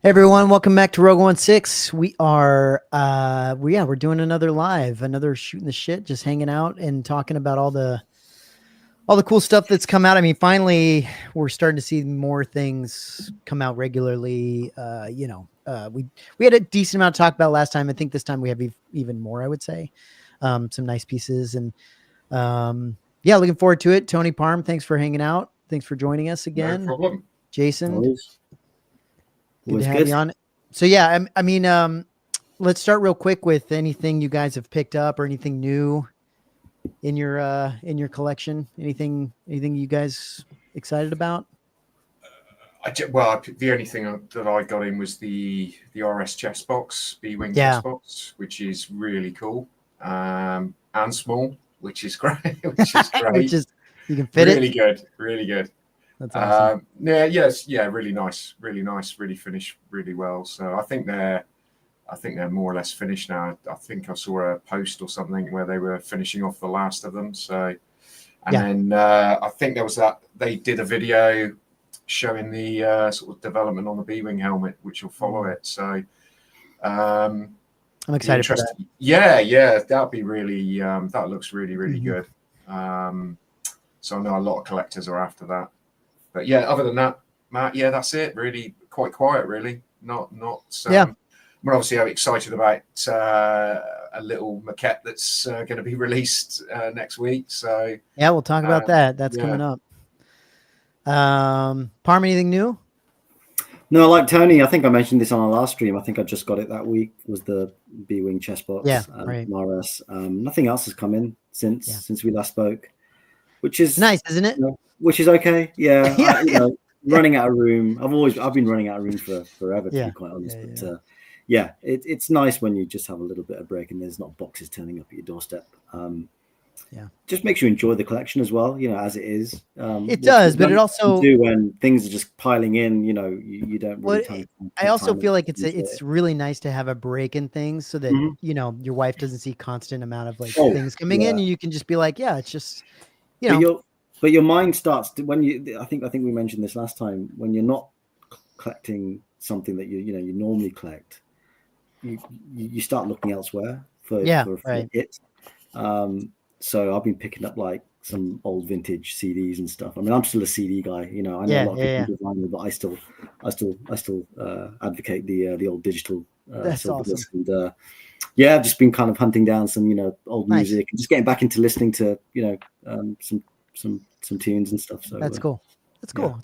Hey everyone, welcome back to Rogue 16. We are we're doing another shooting the shit, just hanging out and talking about all the cool stuff that's come out. I mean, finally we're starting to see more things come out regularly. We had a decent amount to talk about last time. I think this time we have even more, I would say. Some nice pieces and looking forward to it. Tony Parm, thanks for hanging out. Thanks for joining us again. No problem. Jason. Always. Good to have you on. So yeah, I mean, let's start real quick with anything you guys have picked up or anything new in your collection. Anything you guys excited about? The only thing that I got in was the RS chest box, B-wing chest box, which is really cool, and small, which is great. Which is you can fit really good, really good. That's awesome. Really nice, really finished really well. So I think they're more or less finished now. I think I saw a post or something where they were finishing off the last of them. So, then I think there was that they did a video showing the sort of development on the B-wing helmet, which will follow it. So, I'm excited for that. Yeah, that'd be really. That looks really good. So I know a lot of collectors are after that. But yeah, other than that, Matt, that's it. Really quite quiet, really. Not. We're obviously excited about a little maquette that's going to be released next week. So yeah, we'll talk about that. That's coming up. Parm, anything new? No, like Tony, I think I mentioned this on our last stream. I think I just got it that week. Was the B-wing chest box? Yeah, right. RS. Nothing else has come in since we last spoke, which is nice, isn't it? Which is okay. Yeah. Running out of room. I've been running out of room for forever, to be quite honest. It's nice when you just have a little bit of break and there's not boxes turning up at your doorstep. Just makes you enjoy the collection as well, as it is. It does, but it also do when things are just piling in. You don't really. I also feel like it's really nice to have a break in things so that your wife doesn't see constant amount of things coming in, and you can just be like, it's just But your mind starts to, when you. I think we mentioned this last time. When you're not collecting something that you normally collect, you start looking elsewhere for it. So I've been picking up some old vintage CDs and stuff. I mean, I'm still a CD guy. I know a lot of people design, but I still advocate the old digital. That's awesome. And I've just been kind of hunting down some old music and just getting back into listening to some tunes and stuff. So that's cool. That's cool. Yeah.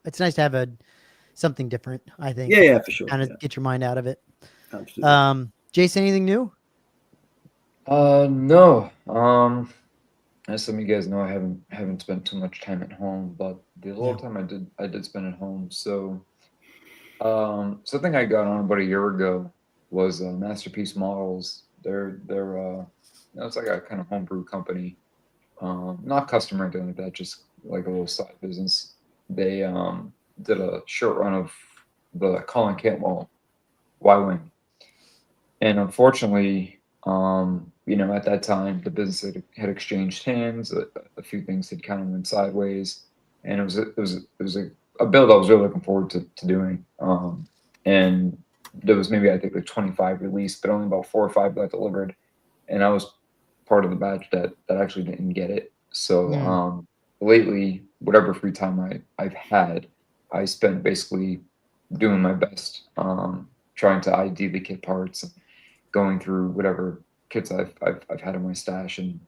It's nice to have something different, I think. Yeah, for sure. Kind of get your mind out of it. Absolutely. Jason, anything new? No. As some of you guys know, I haven't spent too much time at home, but the little time I did spend at home. So something I got on about a year ago was Masterpiece Models. They're it's like a kind of homebrew company. Not customer or anything like that, just like a little side business. They did a short run of the Colin Cantwell Y-Wing. And unfortunately, at that time, the business had exchanged hands. A few things had kind of went sideways. And it was a build I was really looking forward to doing. And there was maybe, I think, 25 released, but only about 4 or 5 got delivered. And I was part of the batch that actually didn't get it. So lately, whatever free time I've had, I spent basically doing my best, trying to ID the kit parts, and going through whatever kits I've had in my stash, and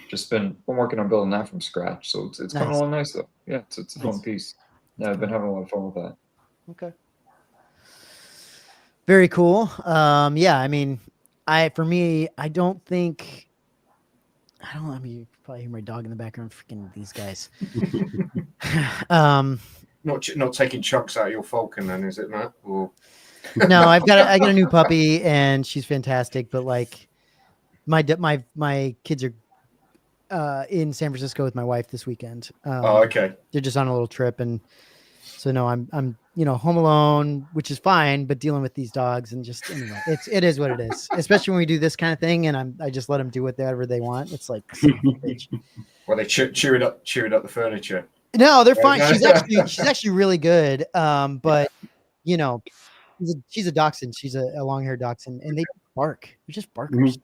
just been working on building that from scratch. So it's coming along nice though. Yeah, it's a fun piece. Yeah, I've been having a lot of fun with that. Okay. Very cool. I mean, I don't think. I mean, you probably hear my dog in the background. Freaking these guys. Not taking chunks out of your Falcon, then, is it, Matt? Or... No, I got a new puppy, and she's fantastic. But my kids are in San Francisco with my wife this weekend. Okay. They're just on a little trip, and so no, I'm home alone, which is fine. But dealing with these dogs and just anyway, it is what it is. Especially when we do this kind of thing, and I just let them do whatever they want. It's like, well, they chewing up the furniture. No, they're fine. She's actually really good. But she's a dachshund. She's a long-haired dachshund, and they bark. They're just barkers.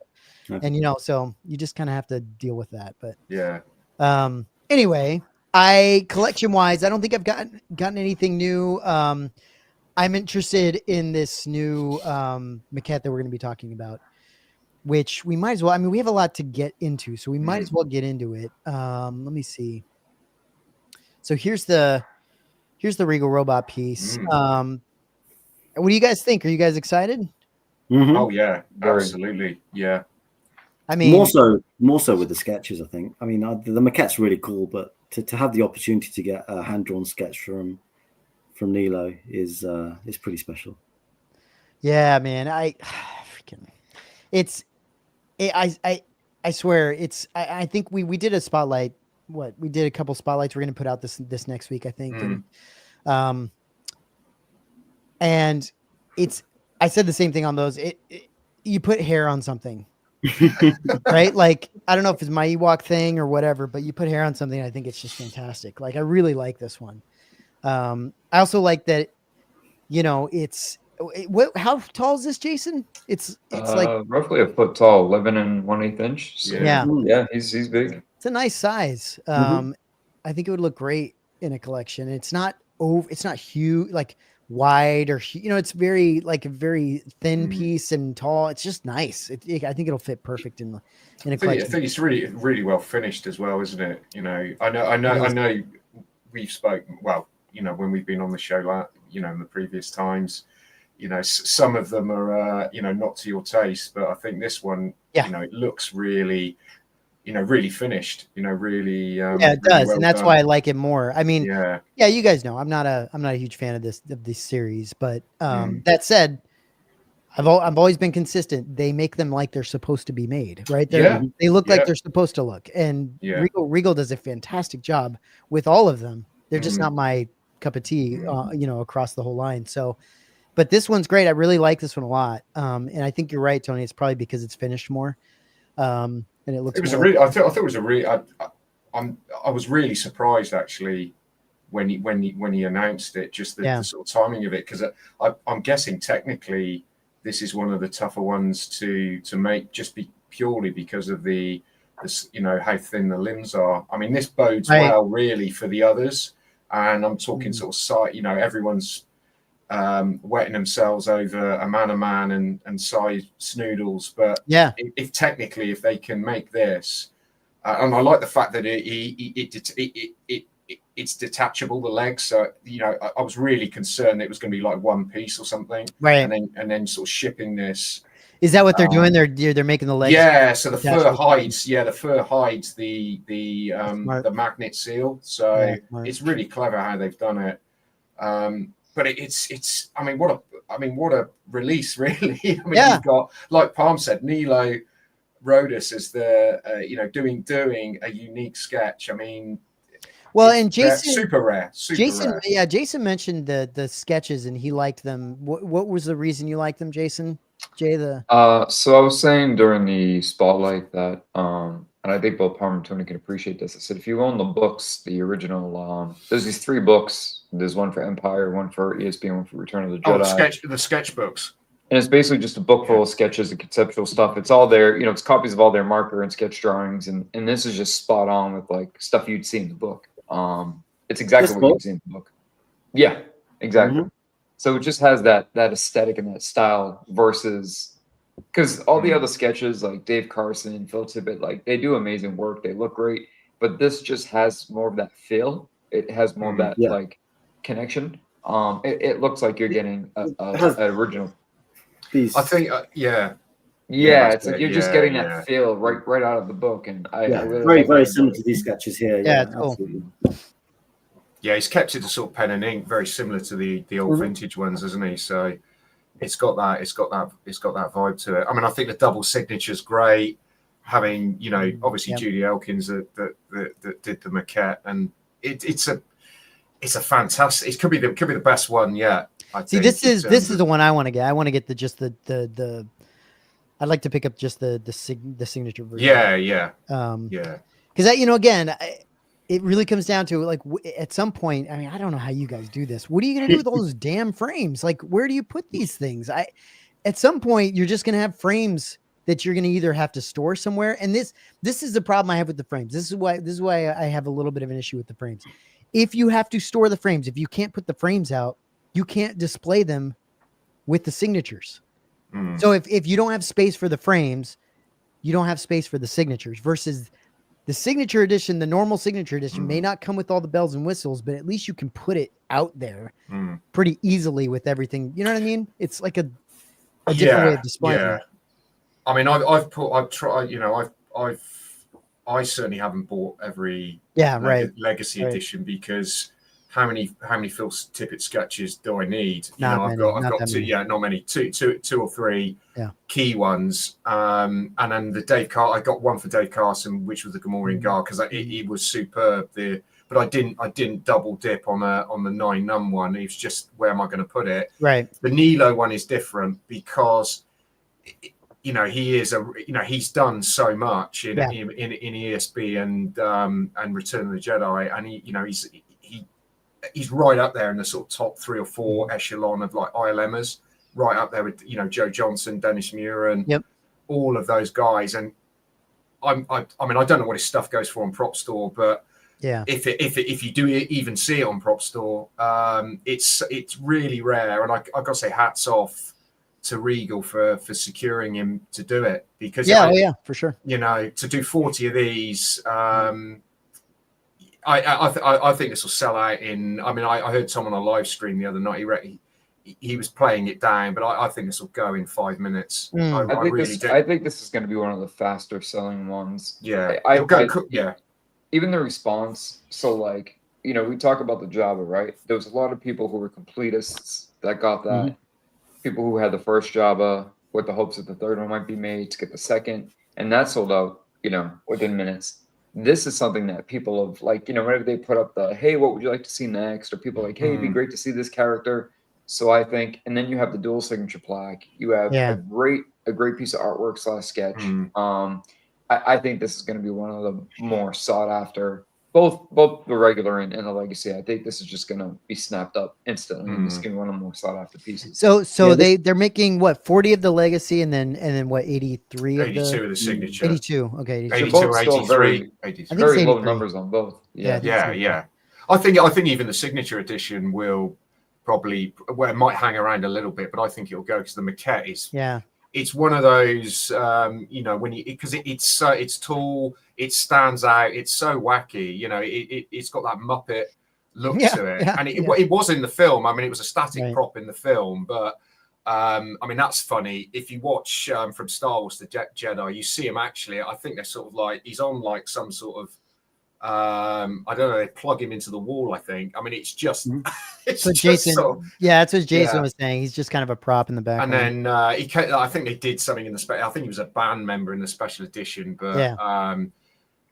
Mhm. And so you just kind of have to deal with that. But Yeah. Anyway, I collection wise, I don't think I've gotten anything new. I'm interested in this new maquette that we're going to be talking about, which we might as well. I mean, we have a lot to get into, so we might as well get into it. Let me see. So here's the Regal Robot piece. What do you guys think? Are you guys excited? Mhm. Oh yeah, Very. absolutely. Yeah. I mean, more so with the sketches. I think. I mean, the maquette's really cool, but to have the opportunity to get a hand drawn sketch from Nilo is pretty special. yeah, man. I swear I think we did a spotlight. We did a couple spotlights. We're going to put out this next week, I think. And I said the same thing on those. You put hair on something, right? Like, I don't know if it's my Ewok thing or whatever, but you put hair on something. I think it's just fantastic. Like, I really like this one. I also like that, how tall is this, Jason? It's like roughly a foot tall, 11 1/8 inch. So, yeah, he's big. It's a nice size. I think it would look great in a collection. It's not huge, like wide or it's very like a very thin piece and tall. It's just nice. I think it'll fit perfect in a collection. I think it's really, really well finished as well, isn't it? I know we've spoken, well, when we've been on the show, in the previous times, some of them are, not to your taste, but I think this one, it looks really, really finished, really. Yeah, it really does. well And that's done. why I like it more. I mean, yeah, you guys know, I'm not a huge fan of this series, but, that said, I've always been consistent. They make them like they're supposed to be made, right? They look like they're supposed to look. And Regal does a fantastic job with all of them. They're just not my cup of tea, across the whole line. So, but this one's great. I really like this one a lot. And I think you're right, Tony. It's probably because it's finished more. And it looks. It was I thought it was a really. I was really surprised actually when he announced it. Just the sort of timing of it, because I'm guessing technically this is one of the tougher ones to make, just purely because of the how thin the limbs are. I mean, this bodes well really for the others, and I'm talking sort of size. Everyone's wetting themselves over a man and size snoodles, but if they can make this, and I like the fact that it's detachable, the legs. So I was really concerned it was going to be like one piece or something, right? And then sort of shipping this. Is that what they're doing? They're making the legs. Yeah. So the fur hides. Yeah, the fur hides the magnet seal. So it's really clever how they've done it. But it's. I mean, what a release, really. I mean, you've got, like Palm said, Nilo Rodus is the doing a unique sketch. I mean, well, and Jason, super rare. Jason mentioned the sketches and he liked them. What was the reason you liked them, Jason? Jay, so I was saying during the spotlight that and I think both Palmer and Tony can appreciate this. I said, if you own the books, the original, there's these 3 books. There's one for Empire, one for ESP, and one for Return of the Jedi. The sketchbooks. And it's basically just a book full of sketches and conceptual stuff. It's all there, it's copies of all their marker and sketch drawings. And this is just spot on with like stuff you'd see in the book. It's exactly what you'd see in the book. Yeah, exactly. So it just has that aesthetic and that style versus, because all the other sketches like Dave Carson, Phil Tippett, like they do amazing work. They look great, but this just has more of that feel. It has more of that like connection. It looks like you're getting an original. These. I think, it's like you're just getting that feel right out of the book, and I really very similar to these sketches here. Yeah, it's cool. Yeah, he's kept it to sort of pen and ink, very similar to the old vintage ones, isn't he? So it's got that vibe to it. I mean, I think the double signature's great. Having obviously Judy Elkins that did the maquette, and it's a fantastic. It could be the best one yet. This is the one I want to get. I want to get the I'd like to pick up just the signature version. Yeah. Because again, it really comes down to like at some point. I mean, I don't know how you guys do this. What are you gonna do with all those damn frames? Like, where do you put these things? At some point, you're just gonna have frames that you're gonna either have to store somewhere. And this is the problem I have with the frames. This is why I have a little bit of an issue with the frames. If you have to store the frames, if you can't put the frames out, you can't display them with the signatures. So if you don't have space for the frames, you don't have space for the signatures. Versus the signature edition, the normal signature edition may not come with all the bells and whistles, but at least you can put it out there pretty easily with everything. You know what I mean? It's like a different way of displaying it. I mean, I certainly haven't bought every legacy edition because how many Phil Tippett sketches do I need? I've got two, not many, two or three key ones. And then the Dave Carson, I got one for Dave Carson, which was the Gamorrean Guard because it was superb. But I didn't double dip on the 9 Num one. It was just, where am I going to put it? Right. The Nilo one is different because he is he's done so much in ESB and Return of the Jedi, and he's right up there in the sort of top 3 or 4 echelon of like ILMers, right up there with Joe Johnson, Dennis Muren, all of those guys. And I mean, I don't know what his stuff goes for on Propstore, but if you do even see it on Propstore, it's really rare. And I got to say, hats off to Regal for securing him to do it, because for sure. To do 40 of these, I think this will sell out in. I mean, I heard someone on a live stream the other night. He was playing it down, but I think this will go in 5 minutes. I think this is going to be one of the faster selling ones. Yeah, even the response. So, like, we talk about the Java, right? There was a lot of people who were completists that got that. People who had the first Java with the hopes that the third one might be made to get the second, and that sold out, within minutes. This is something that people have, like, whenever they put up the, hey, what would you like to see next? Or people like, hey, it'd be great to see this character. So I think, and then you have the dual signature plaque. You have a great piece of artwork / sketch. I think this is going to be one of the more sought after, both the regular and the legacy. I think this is just going to be snapped up instantly. This is going to be one of the more sought after pieces. So they're making what, 40 of the legacy and then what, 83 of the 82 of the signature. 82. Okay. 82 or 83. Very low numbers on both. Yeah. I think even the signature edition will probably, well, it might hang around a little bit, but I think it'll go because the maquette is it's one of those because it's tall, it stands out, it's so wacky, it's got that Muppet look to it, and it was in the film. I mean, it was a static prop in the film, but I mean, that's funny. If you watch from Star Wars the Jedi, you see him actually, I think they're sort of like, he's on like some sort of I don't know, they plug him into the wall, I think. I mean, it's just it's so Jason that's what Jason was saying. He's just kind of a prop in the background. And then I think they did something in the I think he was a band member in the special edition, but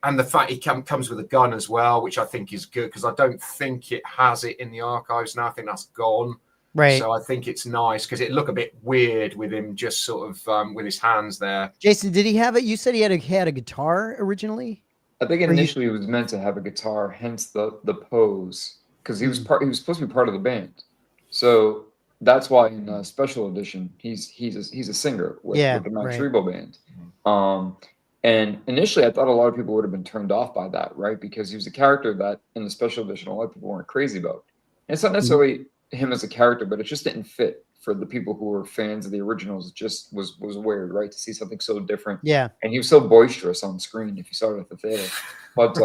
and the fact he comes with a gun as well, which I think is good, because I don't think it has it in the archives now. I think that's gone. Right. So I think it's nice because it looked a bit weird with him just sort of with his hands there. Jason, did he have it? You said he had a guitar originally? I think initially he was meant to have a guitar, hence the pose, because he was supposed to be part of the band. So that's why in the special edition he's a singer with the Max Rebo band. And initially I thought a lot of people would have been turned off by that, right? Because he was a character that in the special edition a lot of people weren't crazy about. And it's not necessarily him as a character, but it just didn't fit for the people who were fans of the originals. It just was weird, right? To see something so different. Yeah. And he was so boisterous on screen if you saw it at the theater. But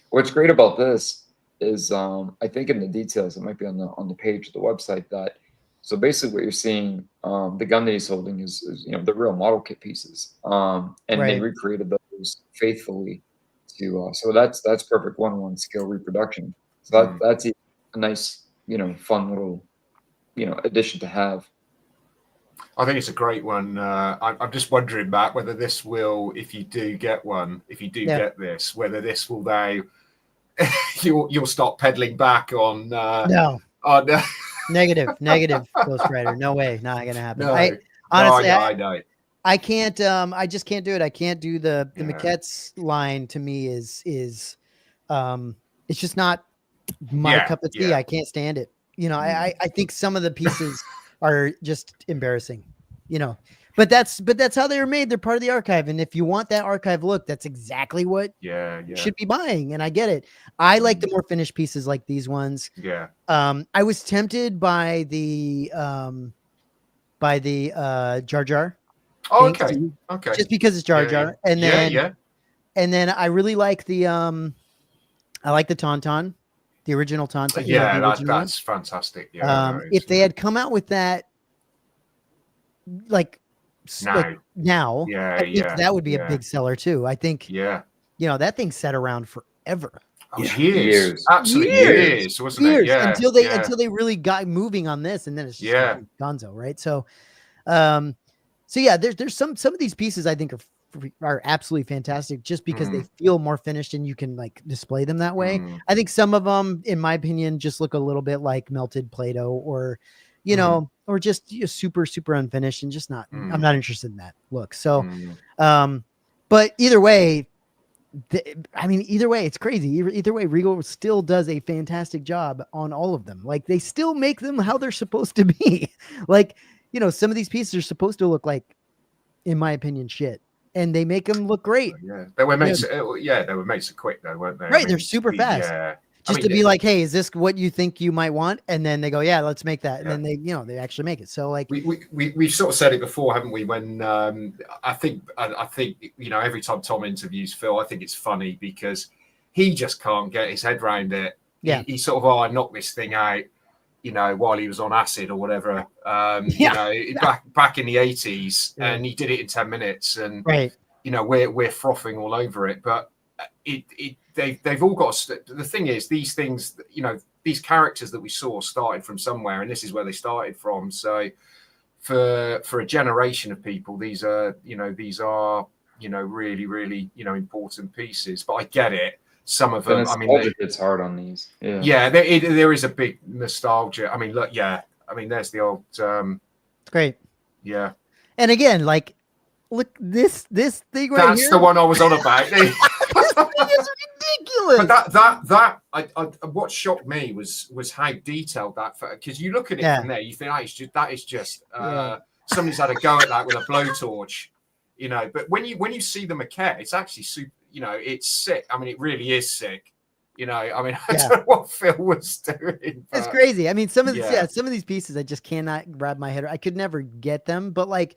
what's great about this is I think in the details, it might be on the page of the website, that so basically what you're seeing, the gun that he's holding is the real model kit pieces. And they recreated those faithfully to so that's perfect 1-1 scale reproduction. So that's a nice, fun little addition to have. I think it's a great one. I'm just wondering, Matt, whether this will, if you do get get this, whether this will now you'll start pedaling back on negative Ghost Rider. No way, not gonna happen. No, honestly, I know. I can't. I just can't do it. I can't do the maquettes line. To me is it's just not my Yeah, cup of tea. yeah. I can't stand it. You know, I think some of the pieces are just embarrassing, you know, but that's how they were made. They're part of the archive. And if you want that archive look, that's exactly what you should be buying. And I get it. I like the more finished pieces like these ones. Yeah. I was tempted by the Jar Jar. Oh, okay. Okay. Just because it's Jar Jar. And then and then I really like the I like the Tauntaun, the original Tauntaun. Yeah, that's fantastic. Yeah. If they had come out with that like now, yeah, I think that would be a big seller too. I think that thing sat around forever. Oh, years. Absolutely years, wasn't it? Yeah. Until they really got moving on this, and then it's just gonzo, right? So there's some of these pieces I think are absolutely fantastic just because they feel more finished and you can like display them that way. I think some of them, in my opinion, just look a little bit like melted Play-Doh or, you know, or just super, super unfinished and just not, I'm not interested in that look. So, but either way, it's crazy. Either way, Regal still does a fantastic job on all of them. Like they still make them how they're supposed to be. Like, you know, some of these pieces are supposed to look like, in my opinion, shit. And they make them look great. Yeah, they were made. They were made so quick though, weren't they? Right, they're super fast. Yeah, just to be like, hey, is this what you think you might want? And then they go, yeah, let's make that. And then they actually make it. So like, we've sort of said it before, haven't we? When I think you know, every time Tom interviews Phil, I think it's funny because he just can't get his head around it. Yeah, he sort of I knocked this thing out, you know, while he was on acid or whatever, you know, back in the 80s, and he did it in 10 minutes, and you know, we're frothing all over it, but they've all got. The thing is, these things, you know, these characters that we saw started from somewhere, and this is where they started from. So for a generation of people, these are really, really, you know, important pieces. But I get it. Some of them, I mean, it's hard on these. Yeah, there is a big nostalgia. I mean, look, I mean, there's the old. It's great. Yeah. And again, like, look, this thing right That's here. the one I was on about. This thing is ridiculous. But what shocked me was how detailed that, because you look at it from there, you think that is just somebody's had a go at that with a blowtorch, you know. But when you see the maquette, it's actually super. You know, it's sick. I mean, it really is sick. You know, I mean, I don't know what Phil was doing. It's crazy. I mean, some of these pieces I just cannot wrap my head. I could never get them, but like,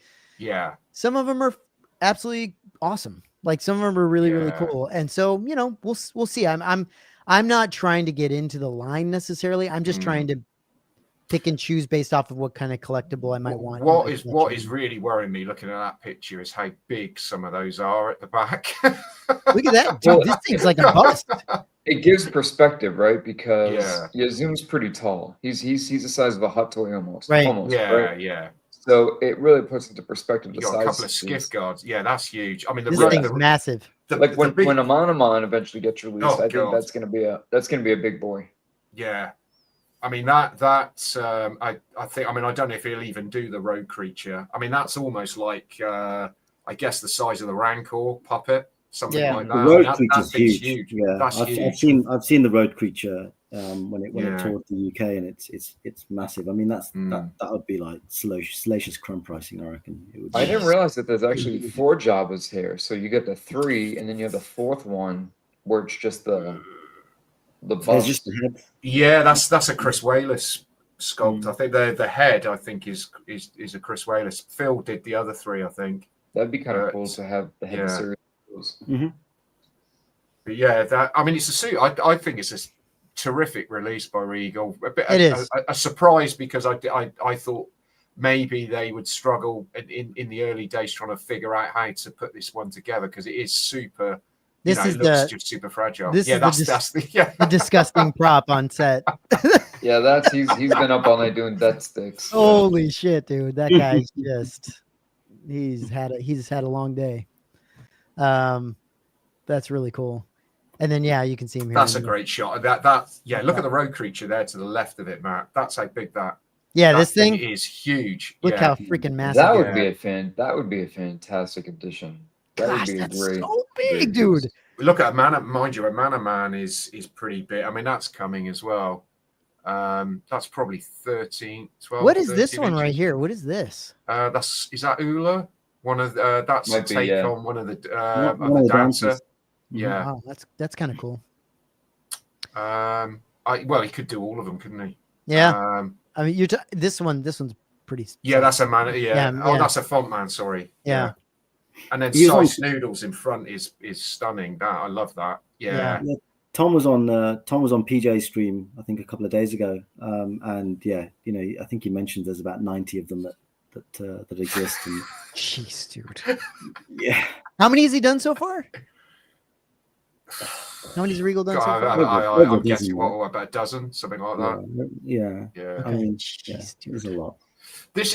some of them are absolutely awesome. Like some of them are really, really cool. And so, you know, we'll see. I'm not trying to get into the line necessarily. I'm just trying to pick and choose based off of what kind of collectible I might want. What is really worrying me looking at that picture is how big some of those are at the back. Look at that, dude! This thing's like a bust. It gives perspective, right? Because Yuzzum's pretty tall. He's the size of a hot toy almost. Right. Almost, yeah. So it really puts into perspective the You got size. a couple of skiff guards. Yeah, that's huge. I mean, This thing's massive. When Amon eventually gets released, I think that's gonna be a big boy. Yeah. I mean I think. I mean, I don't know if he'll even do the road creature. I mean, that's almost like I guess the size of the Rancor puppet, something like that. The road creature's huge. Yeah, that's huge. I've seen the road creature when it toured the UK, and it's massive. I mean, that would be like salacious crumb pricing, I reckon. It would I didn't realize that there's actually 4 Jabbas here. So you get the 3, and then you have the 4th one where it's just the bust. Just the head. Yeah, that's a Chris Wayless sculpt. I think the head, I think, is a Chris Wayless. Phil did the other 3, I think. That'd be kind of cool to have the head series. But yeah, I mean, it's a suit. I think it's a terrific release by Regal. It is a surprise because I thought maybe they would struggle in the early days trying to figure out how to put this one together because it is super. This is looks just super fragile. That's the disgusting prop on set. Yeah, he's been up all night doing death sticks. Holy shit, dude! That guy's just he's had a long day. That's really cool. And then you can see him here. That's a great shot. Look at the road creature there to the left of it, Matt. That's how big that. Yeah, this thing is huge. Look how freaking massive. That would be a fantastic addition. That would be that's great. So big, dude. Look at a Mana, mind you, a Mana Man is pretty big. I mean, that's coming as well. That's probably 13, 12. What is this 13 one right inches. here? What is this? Is that Ula? One of that's Might a be, take yeah. on one of the One of the dancer. dancers. Yeah. Wow, that's kind of cool. Well, he could do all of them, couldn't he? Yeah. I mean, this one's pretty. Yeah, that's a man. Yeah. Yeah, Oh, yeah. that's a font man. Sorry. Yeah. And then He was Size Noodles in front is stunning. That I love that. Yeah. Yeah, Tom was on PJ's stream, I think, a couple of days ago, and yeah, you know, I think he mentioned there's about 90 of them that exist. And Jeez, dude. yeah, How many has he done so far? How many has Regal done so God, far? I'm guessing about a dozen, something like that. Yeah. Yeah. I mean, Jeez, yeah, dude. there's a lot. This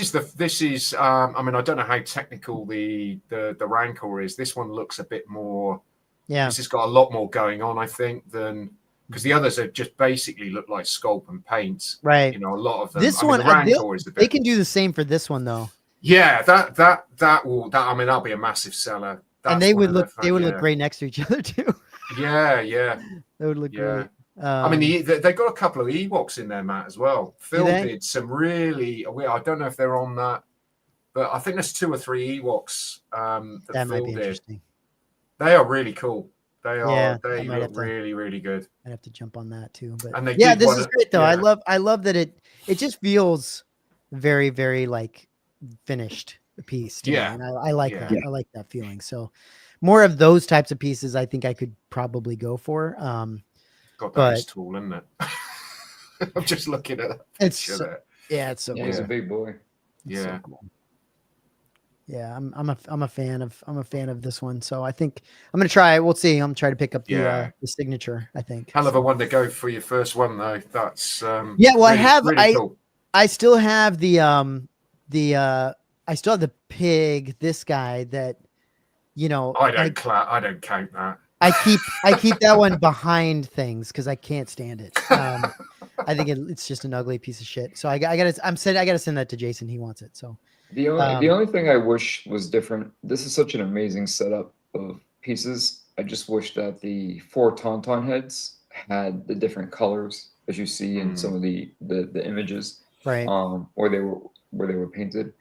is I mean, I don't know how technical the Rancor is. This one looks a bit more. Yeah. This has got a lot more going on, I think, than because the others have just basically look like sculpt and paint. Right. You know, a lot of them. This I mean, one, the Rancor is the bit. they can do the same for this one though. Yeah, that will. I mean, that'll be a massive seller. That's And they one would of the look fun- look great next to each other too. Yeah. They would look Yeah. great. I mean, they've got a couple of Ewoks in there, Matt, as well. Phil they? did some really. I don't know if they're on that, but I think there's 2 or 3 Ewoks that might Phil be did. interesting. They are really cool. They are. Yeah, I they might look have to- really, really good. I'd have to jump on that too. But And they yeah, did this one is of- great though. yeah. I love that it just feels very, very like finished piece. To me, Yeah. and I like Yeah. that. I like that feeling. So more of those types of pieces, I think I could probably go for. God, but- that is tall, isn't it? I'm just looking at that. It's picture so- there. Yeah, it's so Yeah, he's a cool. big boy. It's so Yeah. cool. Yeah, I'm a fan of this one. So I think I'm gonna try. We'll see. I'm trying to pick up the signature. I think Hell of a one to go for your first one, though. That's Yeah, well, really cool. I still have I still have the pig. This guy that I don't count that. I keep that one behind things because I can't stand it. I think it's just an ugly piece of shit. So I gotta send that to Jason. He wants it. So The only thing I wish was different. This is such an amazing setup of pieces. I just wish that the 4 Tauntaun heads had the different colors as you see in some of the images, right. where they were painted.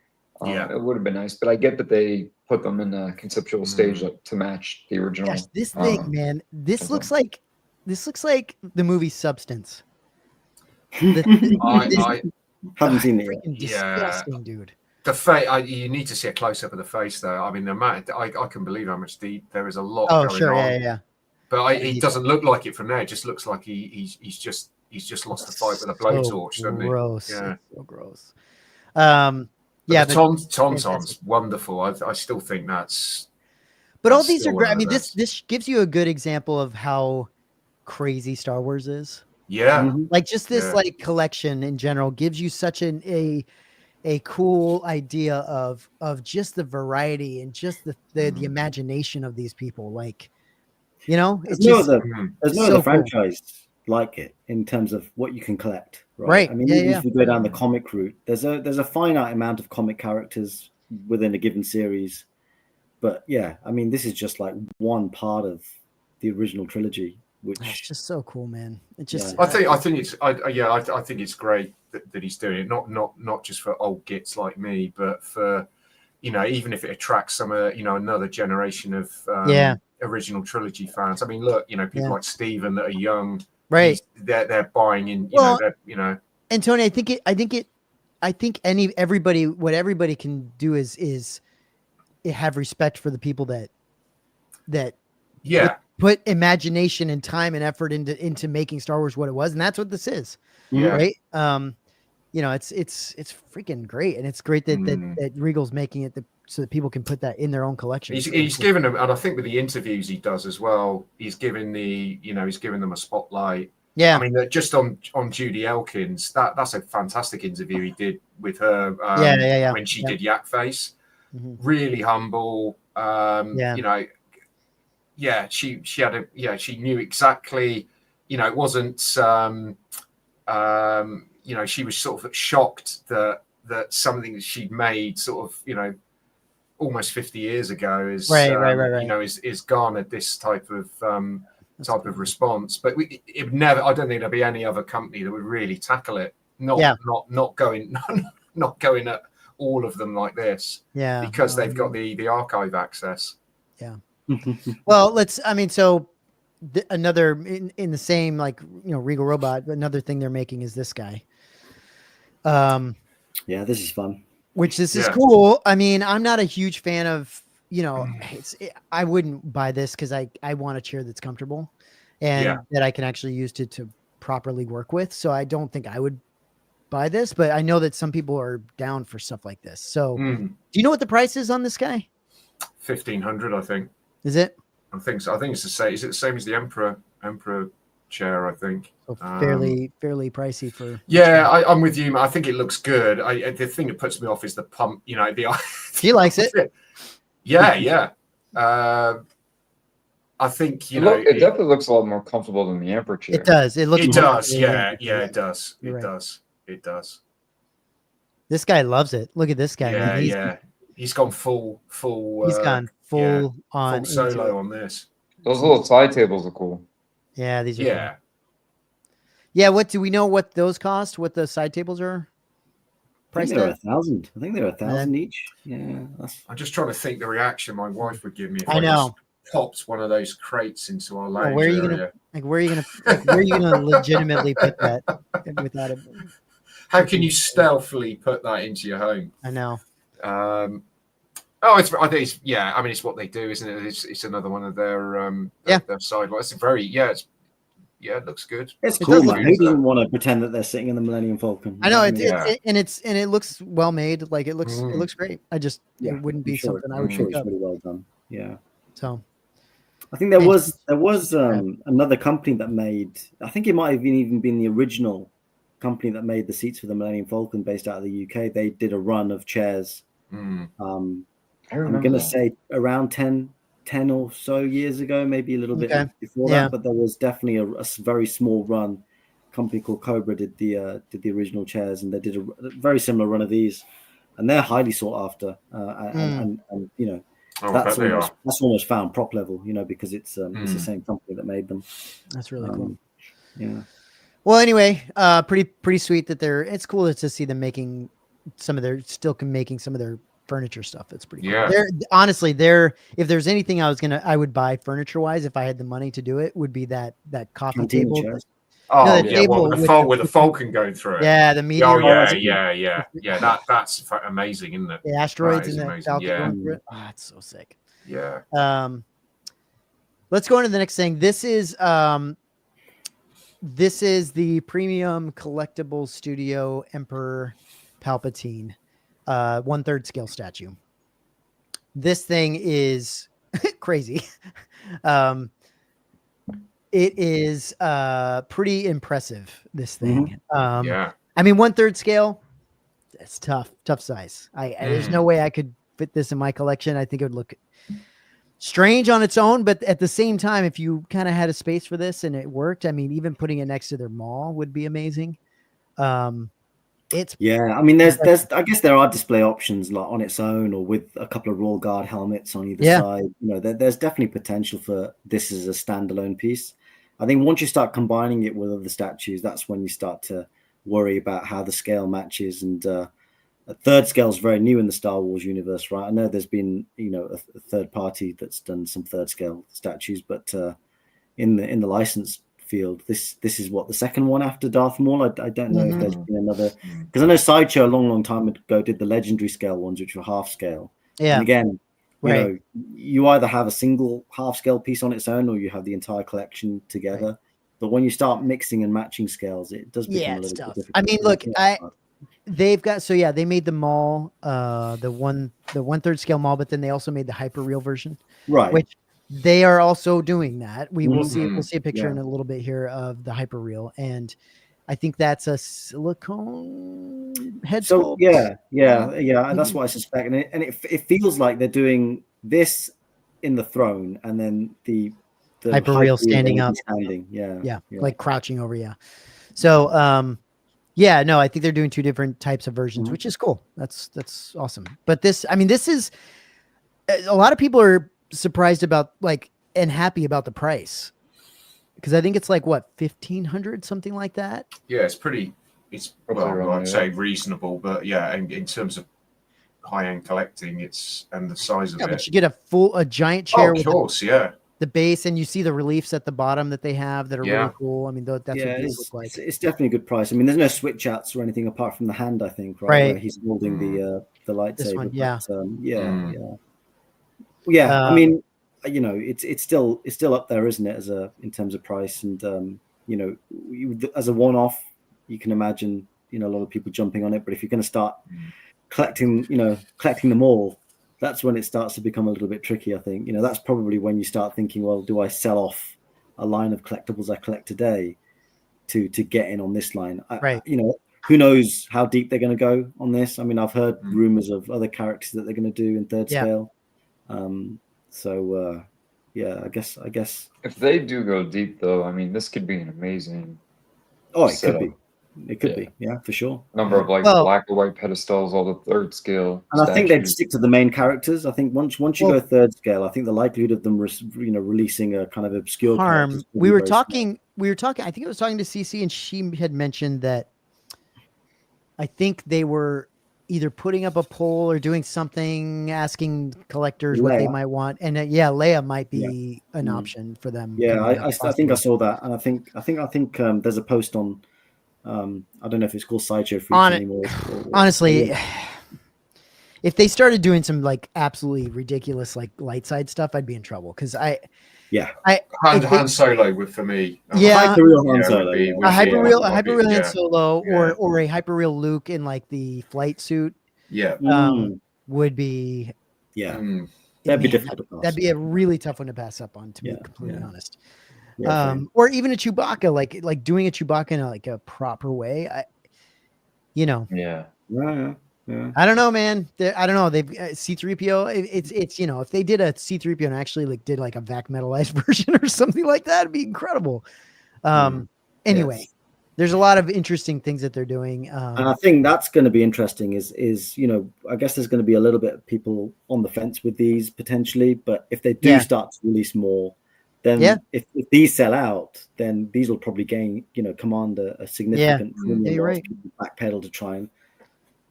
Yeah. It would have been nice, but I get that they put them in a conceptual stage to match the original. Gosh, this thing, man. This looks like the movie Substance. I Haven't seen it yet. Freaking disgusting, dude. the face. You need to see a close up of the face, though. I mean, the amount. I can believe how much deep there is. A lot. Oh, going sure, on. yeah. But it doesn't look like it from there. It just looks like he's just lost the fight with a blowtorch, doesn't he? Gross. Yeah. It's so gross. Yeah, but Tauntaun's wonderful. I still think that's. But all that's these are still great. one I of mean, the this gives you a good example of how crazy Star Wars is. Yeah. Mhm. Like just this Yeah. like collection in general gives you such a cool idea of just the variety and just the imagination of these people. Like, it's There's no just other so cool. franchise like it in terms of what you can collect. Right. I mean, Yeah, even yeah. if you go down the comic route, there's a finite amount of comic characters within a given series. But yeah, I mean, this is just like one part of the original trilogy, it's which just so cool, man. It just I think it's great that he's doing it. Not just for old gits like me, but for even if it attracts some another generation of original trilogy fans. I mean, look, people like Steven that are young, right. They're buying in. And Tony, I think everybody what everybody can do is have respect for the people that put imagination and time and effort into making Star Wars what it was, and that's what this is. Yeah. Right. It's freaking great, and it's great that Regal's making it so that people can put that in their own collection. He's given them, and I think with the interviews he does as well, he's given them a spotlight. Yeah. I mean, just on Judy Elkins, that's a fantastic interview he did with her. When she did Yak Face, really humble. She knew exactly. It wasn't. She was sort of shocked that something that she'd made sort of, almost 50 years ago is Right. you know is garnered this type of response. But it would never. I don't think there'll be any other company that would really tackle it. Not going not going at all of them like this. Yeah, because they've got the archive access. Yeah. Well, so another in the same, like, you know, Regal Robot, another thing they're making is this guy. Yeah, this is fun. Which this is cool. I mean, I'm not a huge fan of, you know, I wouldn't buy this because I want a chair that's comfortable and that I can actually use to properly work with. So I don't think I would buy this, but I know that some people are down for stuff like this. So do you know what the price is on this guy? 1,500, I think. Is it? I think so. I think it's the same. Is it the same as the Emperor chair? I think. So fairly pricey for. Yeah, I'm with you. I think it looks good. The thing that puts me off is the pump. You know, He likes it. Yeah. I think it definitely looks a lot more comfortable than the Emperor chair. It does. It does. Yeah, it does. It does. This guy loves it. Look at this guy. Yeah. He's gone full. He's gone full on full solo on this. Those little side tables are cool. Yeah, these are. Yeah. Cool. Yeah. What do we know? What those cost? What the side tables are? I think they're 1,000. I think they're 1,000 each. Yeah. I'm just trying to think the reaction my wife would give me if I know. Just popped one of those crates into our lounge where are you area. where are you gonna legitimately put that without it? How can you stealthily put that into your home? I know. I think it's I mean, it's what they do, isn't it? It's another one of their sidelights. It's very it looks good. It's cool, man. Who doesn't want to pretend that they're sitting in the Millennium Falcon? I know it looks well made. Like it looks great. I just it wouldn't be something I would sure pick it's up. really well done. Yeah. So I think there was another company that made. I think it might have even been the original company that made the seats for the Millennium Falcon, based out of the UK. They did a run of chairs. I'm going to say around 10 or so years ago, maybe a little bit before that, but there was definitely a very small run. A company called Cobra did the original chairs, and they did a very similar run of these, and they're highly sought after. And you know, that's almost found prop level, you know, because it's the same company that made them. That's really cool. Yeah. Well, anyway, pretty sweet that it's cool to see them making some of their furniture stuff. It's pretty cool. Yeah. Honestly, if there's anything I would buy furniture wise, if I had the money to do it, would be that coffee table. With the Falcon going through it. Yeah, the meteor. Yeah. That's amazing, isn't it? The asteroids and the Falcon going through it. Oh, it's so sick. Yeah. Let's go into the next thing. This is the premium collectible studio Emperor Palpatine. 1/3 scale statue. This thing is crazy. It is pretty impressive, this thing. I mean, 1/3 scale, it's tough size. There's no way I could fit this in my collection. I think it would look strange on its own, but at the same time, if you kind of had a space for this and it worked, I mean, even putting it next to their mall would be amazing. I mean, there's I guess there are display options like on its own or with a couple of Royal Guard helmets on either side. You know, there's definitely potential for this as a standalone piece. I think once you start combining it with other statues, that's when you start to worry about how the scale matches. And a 3rd scale is very new in the Star Wars universe, right? I know there's been, you know, a third party that's done some 3rd scale statues, but in the licensed field, this is what, the second one after Darth Maul. I don't know if there's been another, because I know Sideshow a long time ago did the legendary scale ones, which were half scale. And again, you know, you either have a single half scale piece on its own or you have the entire collection together. But when you start mixing and matching scales, it does become a little bit difficult. I mean, look, they've got, they made the mall, the 1/3 scale mall, but then they also made the hyper real version, right? Which they are also doing that. We'll see a picture in a little bit here of the hyper real, and I think that's a silicone head sculpt. Yeah. That's what I suspect, and it feels like they're doing this in the throne, and then the hyper real standing up, like crouching over. So, I think they're doing 2 different types of versions, which is cool. That's awesome. But this, I mean, this is a lot of people are surprised about and happy about the price, because I think it's like what, 1,500, something like that. Yeah, it's pretty. It's well, I'd say reasonable, but yeah, in terms of high-end collecting, and the size of it. But you get a giant chair. Of course, the base, and you see the reliefs at the bottom that they have that are really cool. I mean, that's what these look like. It's definitely a good price. I mean, there's no switch outs or anything apart from the hand, I think, right? Where he's holding the lightsaber. This one, I mean, you know, it's still up there, isn't it, in terms of price? And you know, as a one-off, you can imagine, you know, a lot of people jumping on it. But if you're going to start collecting them all, that's when it starts to become a little bit tricky, I think. You know, that's probably when you start thinking, well, do I sell off a line of collectibles I collect today to get in on this line? You know, who knows how deep they're going to go on this? I mean, I've heard rumors of other characters that they're going to do in third scale. I guess. If they do go deep, though, I mean, this could be an amazing. Oh, it could be. It could be, for sure. Number of black and white pedestals, all the third scale. And I think they'd stick to the main characters. I think once you go third scale, I think the likelihood of them, releasing a kind of obscure. We were talking. I think I was talking to CC, and she had mentioned that. I think they were either putting up a poll or doing something, asking collectors what they might want, and Leia might be an option for them. Yeah, I think I saw that, and I think there's a post on. I don't know if it's called Sideshow Freaks anymore. Honestly, if they started doing some like absolutely ridiculous like light side stuff, I'd be in trouble, because Han Solo for me. Hyperreal Han Solo, a hyperreal Han Solo, or a hyperreal Luke in like the flight suit. Would be that'd be difficult to pass. That'd be a really tough one to pass up on, to be completely honest. Or even a Chewbacca, like doing a Chewbacca in a proper way. I don't know, man. I don't know. They've C-3PO. It's you know, if they did a C-3PO and actually did like a vac metalized version or something like that, it'd be incredible. Anyway, there's a lot of interesting things that they're doing. And I think that's going to be interesting is, you know, I guess there's going to be a little bit of people on the fence with these potentially, but if they do start to release more, then if these sell out, then these will probably command a significant backpedal to try and.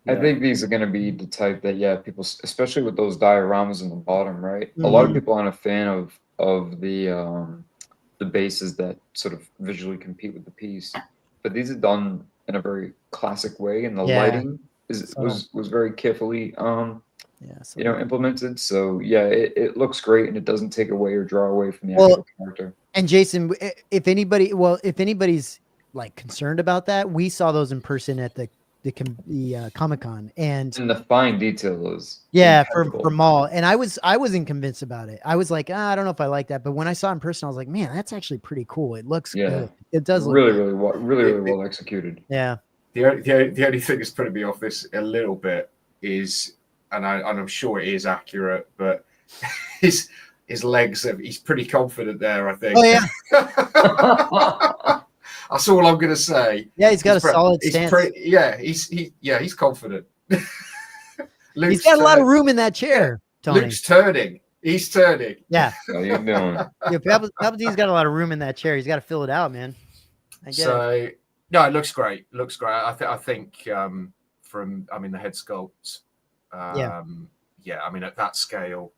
I think these are going to be the type that people, especially with those dioramas in the bottom, right? A lot of people aren't a fan of the bases that sort of visually compete with the piece, but these are done in a very classic way, and the lighting was very carefully implemented. So it looks great, and it doesn't take away or draw away from the actual character. And Jason, if anybody's like concerned about that, we saw those in person at the Comic-Con, and the fine detail is for Maul, and I wasn't convinced about it. I was like, I don't know if I like that, but when I saw it in person, I was like, man, that's actually pretty cool. It looks good. It does look really well executed. Yeah. The only thing that's putting me off this a little bit is, and I'm sure it is accurate, but his legs, he's pretty confident there, I think. Oh yeah. That's all I'm going to say. Yeah, he's got a solid stance. He's confident. He's got a lot of room in that chair, Tony. Luke's turning. He's turning. Yeah. How you doing? Palpatine's got a lot of room in that chair. He's got to fill it out, man. It looks great. Looks great. I think the head sculpt. I mean, at that scale,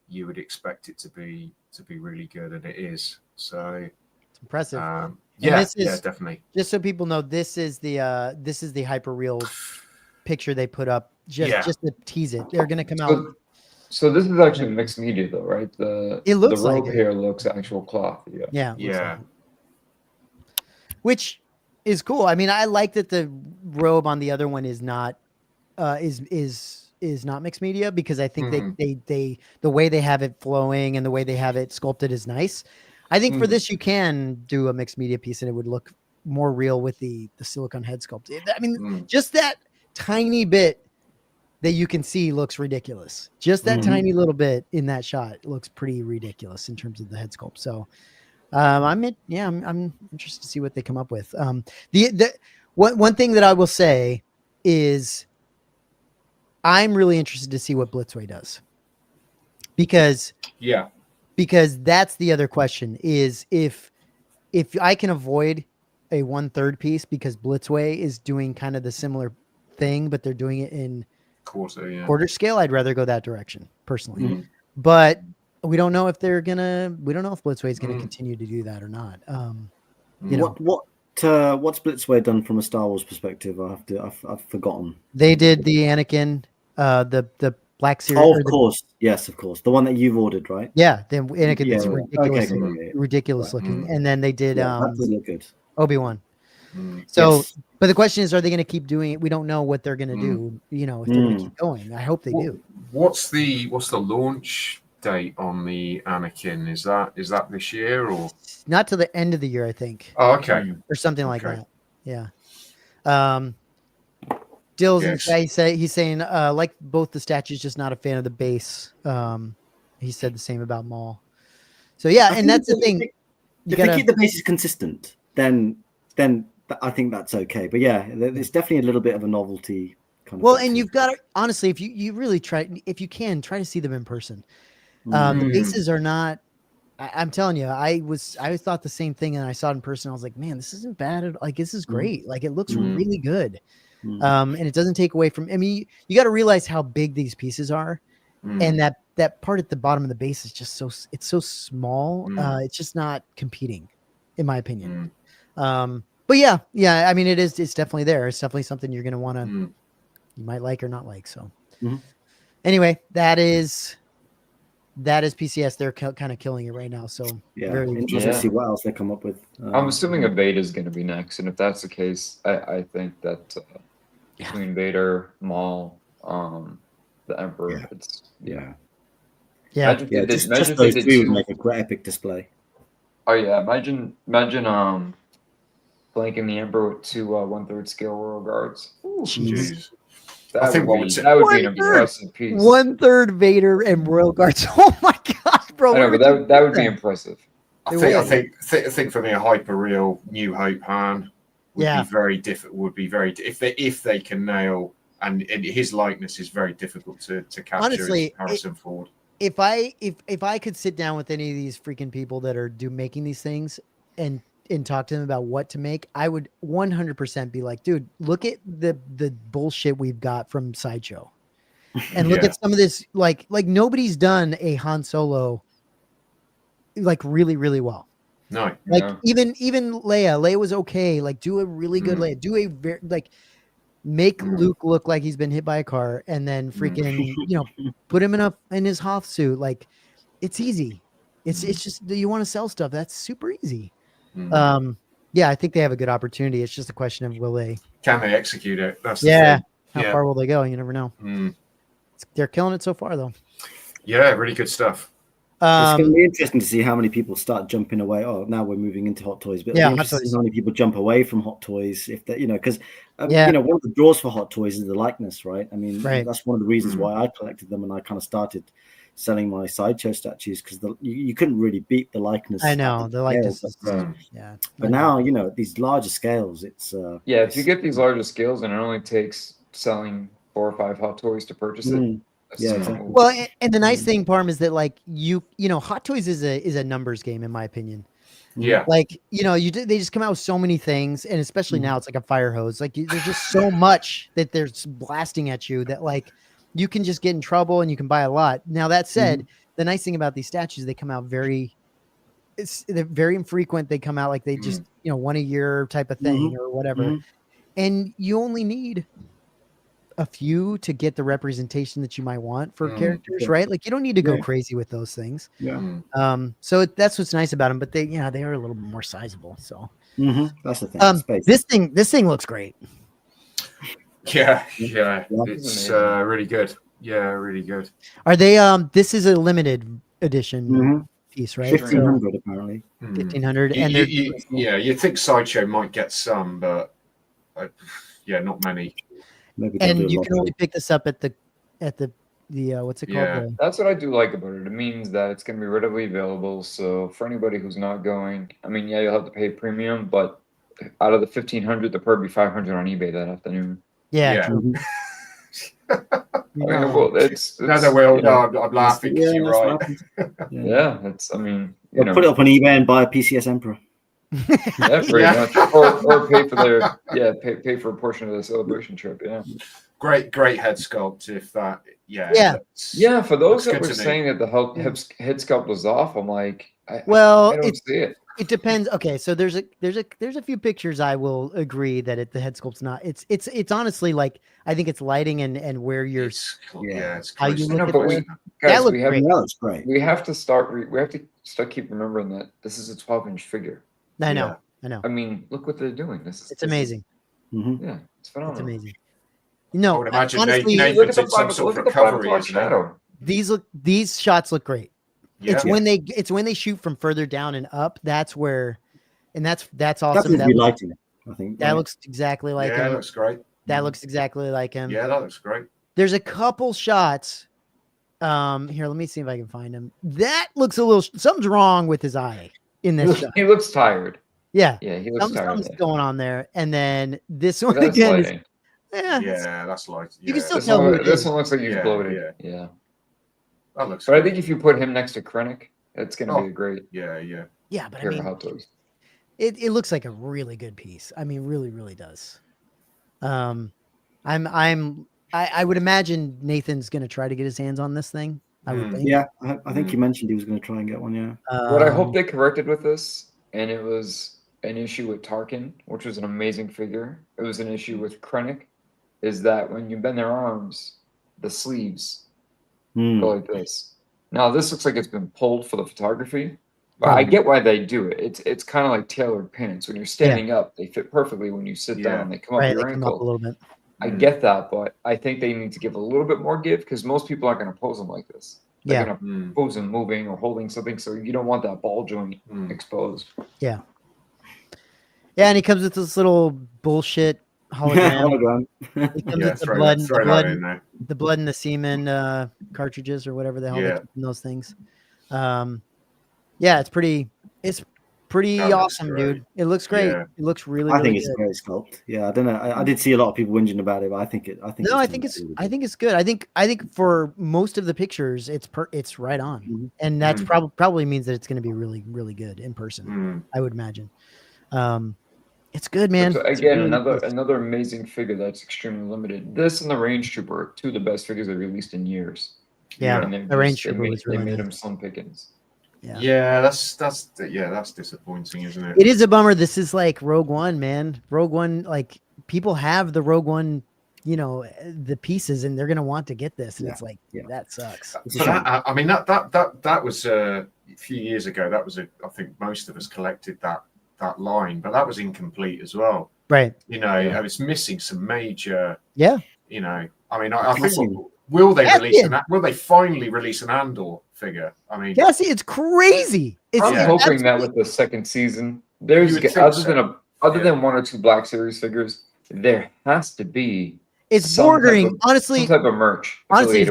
you would expect it to be really good, and it is. So it's impressive. Definitely. Just so people know, this is the hyperreal picture they put up just to tease it. They're going to come out. So this is actually mixed media, though, right? It looks the robe like here looks actual cloth. Yeah. Which is cool. I mean, I like that the robe on the other one is not is not mixed media, because I think they the way they have it flowing and the way they have it sculpted is nice. I think for this, you can do a mixed media piece and it would look more real with the silicone head sculpt. I mean, just that tiny bit that you can see looks ridiculous. Just that tiny little bit in that shot looks pretty ridiculous in terms of the head sculpt. So I'm interested to see what they come up with. One thing that I will say is I'm really interested to see what Blitzway does. because Yeah. because that's the other question is if I can avoid a 1/3 piece because Blitzway is doing kind of the similar thing, but they're doing it in Quarter, yeah. quarter scale, I'd rather go that direction personally. Mhm. But we don't know if we don't know if Blitzway is going to Mm. continue to do that or not. You know. What's Blitzway done from a Star Wars perspective? I've forgotten. They did the Anakin, the Black Series. Oh, of course, yes, of course, the one that you've ordered, right? Yeah, the Anakin that's Yeah. ridiculous, Okay. ridiculous Right. looking. And then they did Yeah, that did look good. Obi-Wan. Mm. So, Yes. but the question is, are they going to keep doing it? We don't know what they're going to do. You know, if they're going to keep going. I hope they do. What's the launch date on the Anakin? Is that this year or Not till the end of the year, I think. Oh, okay. Or something like Okay. that. Yeah. Dill's in the Yes. chat, he's saying like both the statues, just not a fan of the base. He said the same about Maul. So yeah, and that's the thing. If they keep the bases consistent, then I think that's okay. But yeah, it's definitely a little bit of a novelty kind of. Well, and you've got to honestly, if you really try, if you can try to see them in person. The bases are not. I'm telling you, I thought the same thing, and I saw it in person. I was like, man, this isn't bad at like this is great. Like it looks really good. And it doesn't take away from. I mean, you got to realize how big these pieces are, and that part at the bottom of the base is just it's so small. It's just not competing, in my opinion. But yeah. I mean, it's definitely there. It's definitely something you're gonna want to, you might like or not like. So anyway, that is PCS. They're kind of killing it right now. So yeah, interesting to see what else they come up with. I'm assuming a Vader is going to be next, and if that's the case, I think that between Vader, Maul, the Emperor, it's Imagine just those two would make a great epic display. Oh yeah, imagine flanking the Emperor with two 1/3 scale Royal Guards. Jeez. That would be an impressive piece. 1/3 Vader and Royal Guards. Oh my gosh, bro! I know, but that would be impressive. I think for me, a hyper real New Hope Han would be very difficult. Would be very if they can nail, and his likeness is very difficult to capture. Honestly, Harrison Ford. If I could sit down with any of these freaking people that are making these things and talk to them about what to make, I would 100% be like, dude, look at the bullshit we've got from Sideshow, and look at some of this. Like nobody's done a Han Solo like really, really well. No, like even Leia. Leia was okay. Like do a really good Leia. Do a very make Luke look like he's been hit by a car, and then freaking put him in his Hoth suit. Like it's easy. It's just you want to sell stuff. That's super easy. Yeah, I think they have a good opportunity. It's just a question of can they execute it? That's the thing. How far will they go? You never know. They're killing it so far, though. Yeah, really good stuff. It's going to be interesting to see how many people start jumping away. Oh, now we're moving into Hot Toys, but Hot Toys. How many people jump away from Hot Toys if they, because one of the draws for Hot Toys is the likeness, right? I mean, that's one of the reasons why I collected them, and I kind of started selling my Sideshow statues because you couldn't really beat the likeness. I know the likeness. But now at these larger scales, it's if you get these larger scales, and it only takes selling 4 or 5 Hot Toys to purchase it. Exactly. Well, and the nice thing, Parm, is that like Hot Toys is a numbers game, in my opinion. Yeah. Like they just come out with so many things, and especially now it's like a fire hose. Like there's just so much that they're blasting at you that like you can just get in trouble and you can buy a lot. Now that said, the nice thing about these statues, they come out they're very infrequent. They come out like they just one a year type of thing or whatever, and you only need a few to get the representation that you might want for characters, right? Like you don't need to go crazy with those things. So that's what's nice about them, but they are a little bit more sizable. So that's the thing. This thing looks great. Yeah, it's really good. Yeah, really good. Are they? This is a limited edition piece, right? 1,500 apparently. 1,500, and you think Sideshow might get some, but not many. And you can only pick this up at the what's it called? That's what I do like about it. It means that it's going to be readily available. So for anybody who's not going, I mean, you'll have to pay premium, but out of the 1,500, there'll probably be 500 on eBay that afternoon. Yeah. I mean, well, it's No, they will. you No, know, I'm laughing because you're that's what right. happens. yeah, it's. I mean, you They'll know, put it up on eBay and buy a PCS Emperor. yeah, pretty Yeah. much, or pay for their pay for a portion of the celebration trip. Yeah, Great head sculpt. If that, Yeah. yeah. For those Looks that good were to me. saying that the head sculpt was off, I'm like, I Well, don't see it. it depends. Okay, so there's a few pictures I will agree that the head sculpt's not. It's honestly like I think it's lighting and where you're it's how you close. look No, at but the- we That guys, looks we have great. That looks great. we have to start keep remembering that this is a 12-inch figure. I know. Yeah. I know. I mean, look what they're doing. It's amazing. Yeah, it's phenomenal. It's amazing. I No, would imagine honestly, Nathan's Look at the in some five, sort look of at the 5 recovery, o'clock isn't it? shadow. these shots look great. Yeah. It's when they shoot from further down and up. That's where, and that's That's awesome. his That looks, lighting, I think. that looks exactly like Yeah, him. it looks great. That looks exactly like him. Yeah, that looks great. There's a couple shots. Here, let me see if I can find him. That looks a little. Something's wrong with his eye in this shot. He looks tired. Yeah, Yeah, he looks tired. something's going on there. And then this But one that's again is, lighting. Yeah, that's like You can still This tell who one, it this is. one looks like he's Yeah, bloated. Yeah. that looks. But I great. think if you put him next to Krennic, it's going to be a great Yeah. yeah, but I pair of mean, hot toys. it looks like a really good piece. I mean, really does. I would imagine Nathan's gonna try to get his hands on this thing. I would think. Yeah, I think you mentioned he was going to try and get one. Yeah. What I hope they corrected with this, and it was an issue with Tarkin, which was an amazing figure. It was an issue with Krennic, is that when you bend their arms, the sleeves go like this. Now this looks like it's been pulled for the photography, but I get why they do it. It's kind of like tailored pants. When you're standing up, they fit perfectly. When you sit down, they come up Right, your they come up a ankle. little bit. I get that, but I think they need to give a little bit more give because most people aren't going to pose them like this. They're going to pose them moving or holding something, so you don't want that ball joint exposed. Yeah, and he comes with this little bullshit hologram. He comes with Throw that in there. the blood and the semen cartridges or whatever the hell they keep in those things. It's pretty awesome, great. dude. It looks great. Yeah. It looks really. I think really it's good. a great sculpt. Yeah, I don't know. I did see a lot of people whinging about it, but I think I think it's good. I think for most of the pictures, it's right on, and that's probably means that it's going to be really good in person. I would imagine. It's good, man. So again, another amazing figure that's extremely limited. This and the Range Trooper are two of the best figures they've released in years. Yeah, And the Range Trooper was really they made nice. them slim pickings. Yeah, that's disappointing, isn't it? It is a bummer. This is like Rogue One, man. Rogue One, like people have the Rogue One, the pieces, and they're gonna want to get this, and it's like that sucks. But that was a few years ago. That was I think most of us collected that line, but that was incomplete as well. Right. I was missing some major. Yeah. I think. Will they will they finally release an Andor figure? I mean, yeah. See, it's crazy. I'm hoping that with the second season, there's other than one or two Black Series figures, there has to be. It's bordering, honestly. Some type of merch. Honestly, it's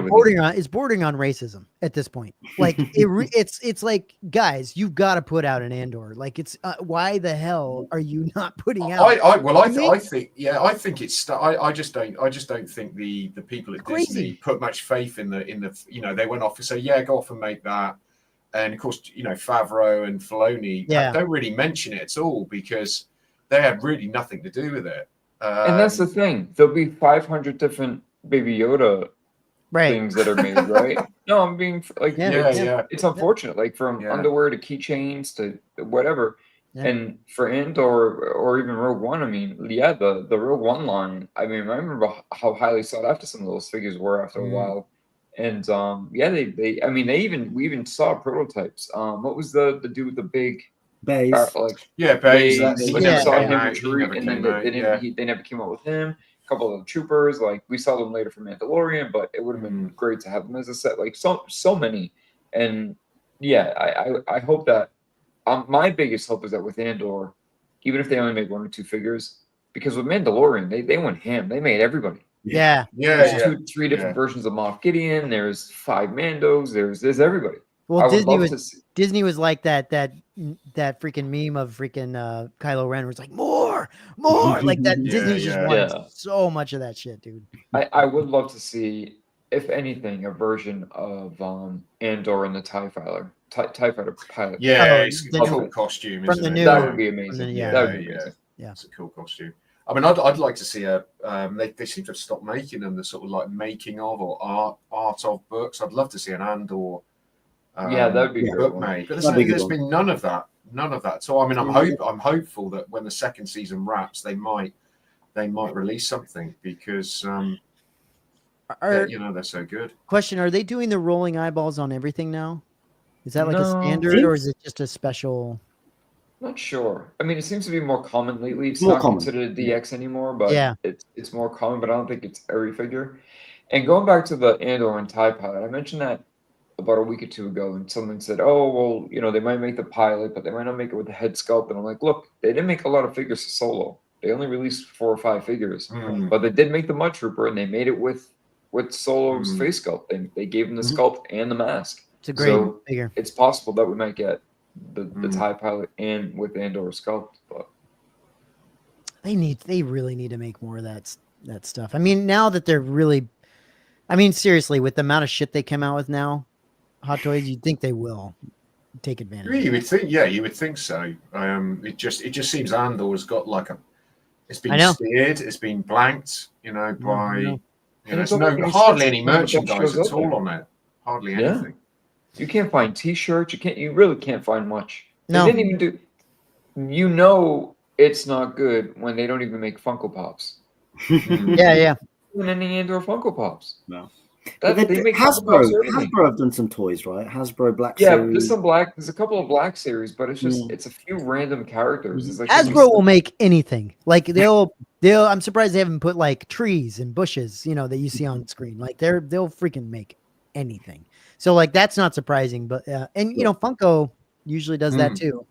bordering on racism at this point. Like it's like, guys, you've got to put out an Andor. Like it's why the hell are you not putting out? I think it's. I just don't think the people at Disney put much faith in the. They went off and say, go off and make that, and of course, Favreau and Filoni don't really mention it at all because they had really nothing to do with it. And that's the thing. There'll be 500 different Baby Yoda things that are made, right? No, I'm being like, it's unfortunate. Like from underwear to keychains to whatever. Yeah. And for Andor or even Rogue One, I mean, the Rogue One line. I mean, I remember how highly sought after some of those figures were after a while. And we even saw prototypes. What was the dude with the big? Bays. Bays. We never saw him retreat, and then they never came out with him. A couple of the troopers, like we saw them later for Mandalorian, but it would have been great to have them as a set. Like so many, and I hope that. My biggest hope is that with Andor, even if they only make 1 or 2 figures, because with Mandalorian they went ham. They made everybody. There's 3 different versions of Moff Gideon. There's 5 Mandos. There's everybody. Well, Disney was like that freaking meme of freaking Kylo Ren, where it's like more, like that. Disney just wanted so much of that shit, dude. I would love to see if anything, a version of Andor and the TIE Fighter, TIE Fighter pilot. Yeah, Oh, it's the a cool new- costume, from isn't the it? new- That Yeah. would be amazing. yeah. That would be amazing. Yeah. It's a cool costume. I mean, I'd like to see a. They seem to have stopped making them. The sort of like making of or art of books. I'd love to see an Andor. Yeah, that would be a great book one. made. But That'd be a good there's one. been none of that. None of that. So I mean, I'm hopeful that when the second season wraps, they might release something because they're so good. Question: are they doing the rolling eyeballs on everything now? Is that like a No. standard, or is it just a special? Not sure. I mean, it seems to be more common lately. It's More not common. considered a DX anymore, but Yeah. it's more common. But I don't think it's every figure. And going back to the Andor and TIE pilot, I mentioned that about a week or two ago, and someone said, "Oh, well, they might make the pilot, but they might not make it with the head sculpt." And I'm like, "Look, they didn't make a lot of figures for Solo. They only released 4 or 5 figures, but they did make the Mud Trooper, and they made it with Solo's face sculpt. They gave him the sculpt and the mask. It's a great So figure. it's possible that we might get the TIE pilot and with Andor sculpt, but They really need to make more of that stuff. I mean, now that they're really, I mean, seriously, with the amount of shit they come out with now, Hot Toys, you'd think they will take advantage. Really, you of would think, you would think so. It just seems Andor's got like it's I been know. steered, it's been blanked, by know. And it's there's not making hardly sense any how much that merchandise shows at up all there. on it. Hardly Yeah. anything. you can't find T-shirts. You really can't find much. No. They didn't even do. It's not good when they don't even make Funko Pops. Yeah. Even any Andor Funko Pops. No. That, But they make Funko Pops for everything. Hasbro have done some toys, right? Hasbro Black Yeah, Series. there's a couple of Black Series, but it's just it's a few random characters. It's like Hasbro will make anything. Like they'll. I'm surprised they haven't put like trees and bushes, that you see on screen. Like they'll freaking make anything. So like that's not surprising, but Funko usually does that too.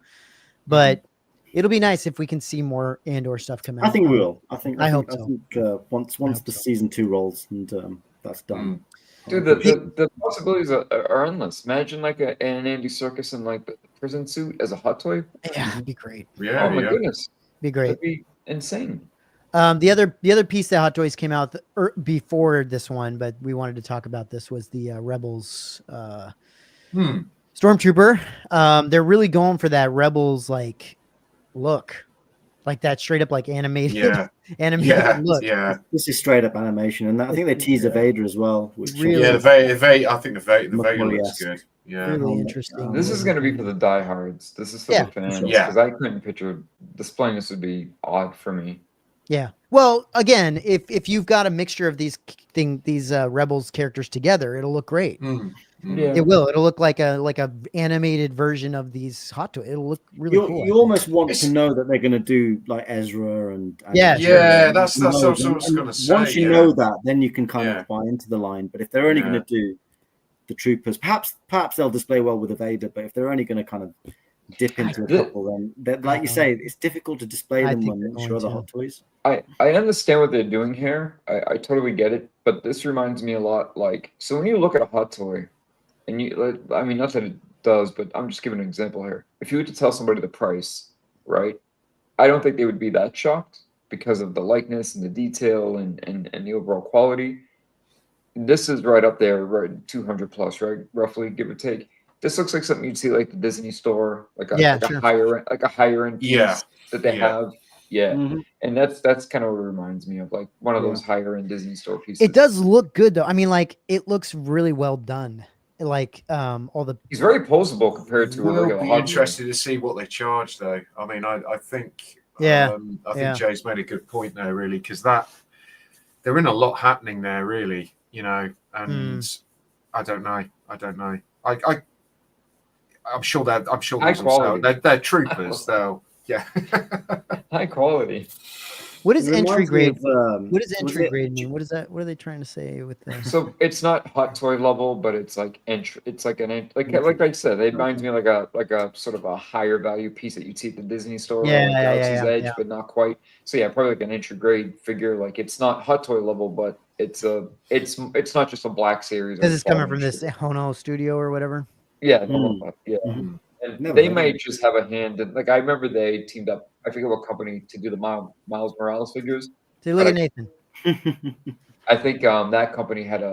But it'll be nice if we can see more Andor stuff come out. I think we will. I hope I so. think once the season 2 rolls and that's done. Dude, the possibilities are endless. Imagine like an Andy Serkis in like the prison suit as a hot toy. Yeah, it'd be great. Yeah, Oh my goodness, Be great. that'd be insane. The other piece that Hot Toys came out before this one, but we wanted to talk about this was the Rebels Stormtrooper. They're really going for that Rebels like look, like that straight up like animated look. Yeah. This is straight up animation, and I think they tease a Vader as well. Which Really? Yeah, the Vader. I think the Vader McCoy-esque. looks good. Yeah. Really interesting. This is going to be for the diehards. This is for Yeah, the fans. sure. Yeah. Because I couldn't picture displaying this would be odd for me. Yeah. Well, again, if you've got a mixture of these Rebels characters together, it'll look great. Yeah. It will. It'll look like a animated version of these Hot Toys. It'll look really cool. You almost want to know that they're going to do like Ezra and Yeah. That's what I was going to say. Once you know that, then you can kind Yeah. of buy into the line. But if they're only going to do the troopers, perhaps they'll display well with a Vader. But if they're only going to kind of dip into a couple, then like you say, it's difficult to display them when you show the Hot Toys. I understand what they're doing here. I totally get it. But this reminds me a lot so when you look at a hot toy, and not that it does, but I'm just giving an example here. If you were to tell somebody the price, right, I don't think they would be that shocked because of the likeness and the detail and the overall quality. This is right up there, right, 200 plus, right, roughly, give or take. This looks like something you'd see like the Disney store, like a higher end piece that they have. Yeah, and that's kind of what it reminds me of, like one of those higher end Disney store pieces. It does look good though. I mean, like it looks really well done. Like all the. He's very posable compared to a regular. I'll be interested to see what they charge, though. I mean, I think. I think Jay's made a good point there, really, because they're in a lot happening there, really. And I don't know. I'm sure that high quality. They're troopers, though. Yeah. High quality. What is It entry reminds me grade? of, What does entry grade mean? What is that? What are they trying to say with that? So it's not hot toy level, but it's like entry. It's like like I said, it reminds me of like a sort of a higher value piece that you'd see at the Disney store, Galaxy's Edge, but not quite. So yeah, probably like an entry grade figure. Like it's not hot toy level, but it's not just a Black Series. Because it's coming from this Hono studio or whatever. Yeah, And they might just have a hand in, like I remember they teamed up, I forget what company, to do the Miles Morales figures. So look at Nathan. I think that company had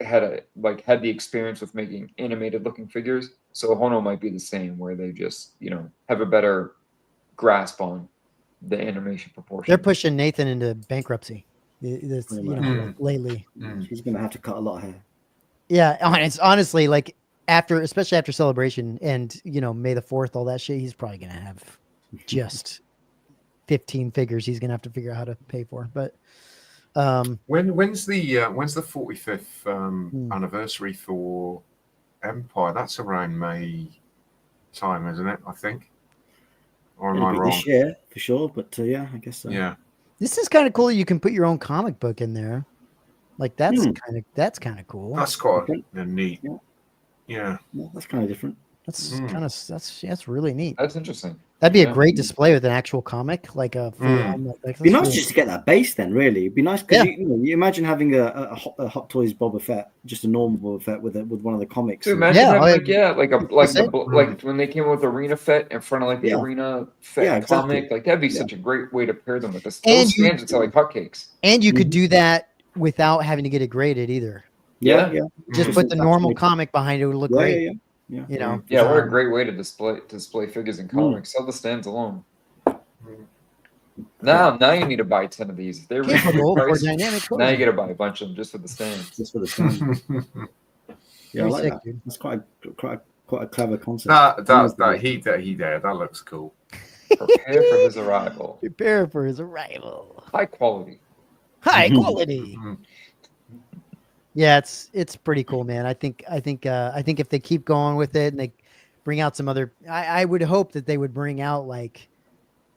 had the experience with making animated looking figures. So Hono might be the same, where they just have a better grasp on the animation proportion. They're pushing Nathan into bankruptcy. Lately. He's going to have to cut a lot of hair. Yeah, honestly, like especially after Celebration and May the 4th, all that shit, he's probably gonna have just 15 figures he's gonna have to figure out how to pay for. But when's the 45th anniversary for Empire? That's around May time, isn't it? I think. Or am I wrong? This year for sure, but yeah, I guess so. Yeah. This is kind of cool. You can put your own comic book in there. Like that's kind of cool. That's quite neat. Yeah, that's kind of different. That's really neat. That's interesting. That'd be a great display with an actual comic, like a. It'd be nice just to get that base then. Really, it'd be nice because you imagine having a Hot Toys Boba Fett, just a normal Boba Fett with one of the comics. So imagine having like when they came up with Arena Fett in front of the Arena Fett comic, like that'd be such a great way to pair them with this. Those stands are like hotcakes. And you could do that without having to get it graded either. Yeah. Just put the normal comic behind it; would look great. Yeah. What a great way to display figures in comics. Sell the stands alone. Now you need to buy 10 of these. They're reasonable price. Now you got to buy a bunch of them just for the stands. Just for the stands. Yeah, I like that. Dude. That's quite a clever concept. That looks cool. Prepare for his arrival. Prepare for his arrival. High quality. Yeah, it's pretty cool, man. I think if they keep going with it and they bring out some other, I would hope that they would bring out like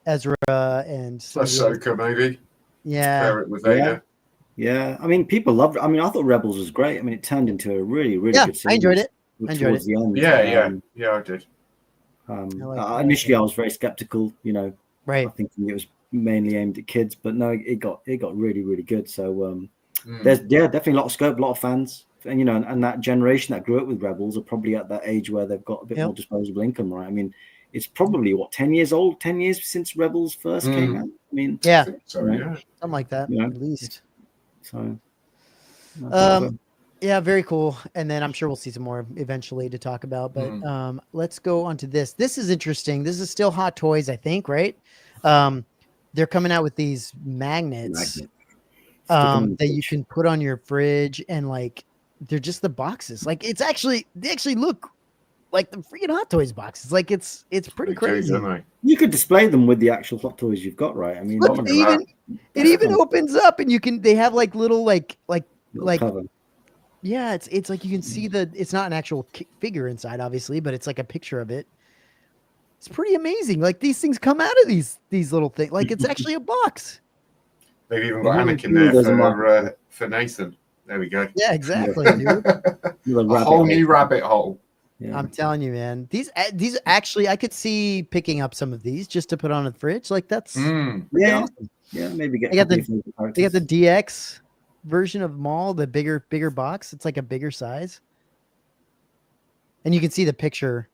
Ezra and Ahsoka, maybe. Yeah. Pair it with Vader. Yeah. I mean, people loved it. I mean, I thought Rebels was great. I mean, it turned into a really, really good series. I enjoyed it. Yeah, I did. Initially, I was very skeptical. Right. Thinking it was mainly aimed at kids, but no, it got really, really good. So. There's definitely a lot of scope, a lot of fans, and and that generation that grew up with Rebels are probably at that age where they've got a bit more disposable income, right? I mean, it's probably 10 years old, 10 years since Rebels first came out. I mean, something like that at least. So, yeah, very cool. And then I'm sure we'll see some more eventually to talk about. But let's go on to this. This is interesting. This is still Hot Toys, I think, right? They're coming out with these magnets. That you can put on your fridge, and like they're just the boxes. Like they actually look like the freaking Hot Toys boxes. Like it's pretty crazy. You could display them with the actual Hot Toys you've got, right? I mean, it even opens up, and they have like little like cover. Yeah, it's like you can see it's not an actual figure inside, obviously, but it's like a picture of it. It's pretty amazing. Like these things come out of these little things. Like it's actually a box. They've even got Anakin there for Nathan. There we go. Yeah, exactly, dude. A whole new rabbit hole. Yeah. I'm telling you, man. These actually, I could see picking up some of these just to put on the fridge. Like that's awesome. Yeah, maybe they got the DX version of Maul, the bigger box. It's like a bigger size, and you can see the picture.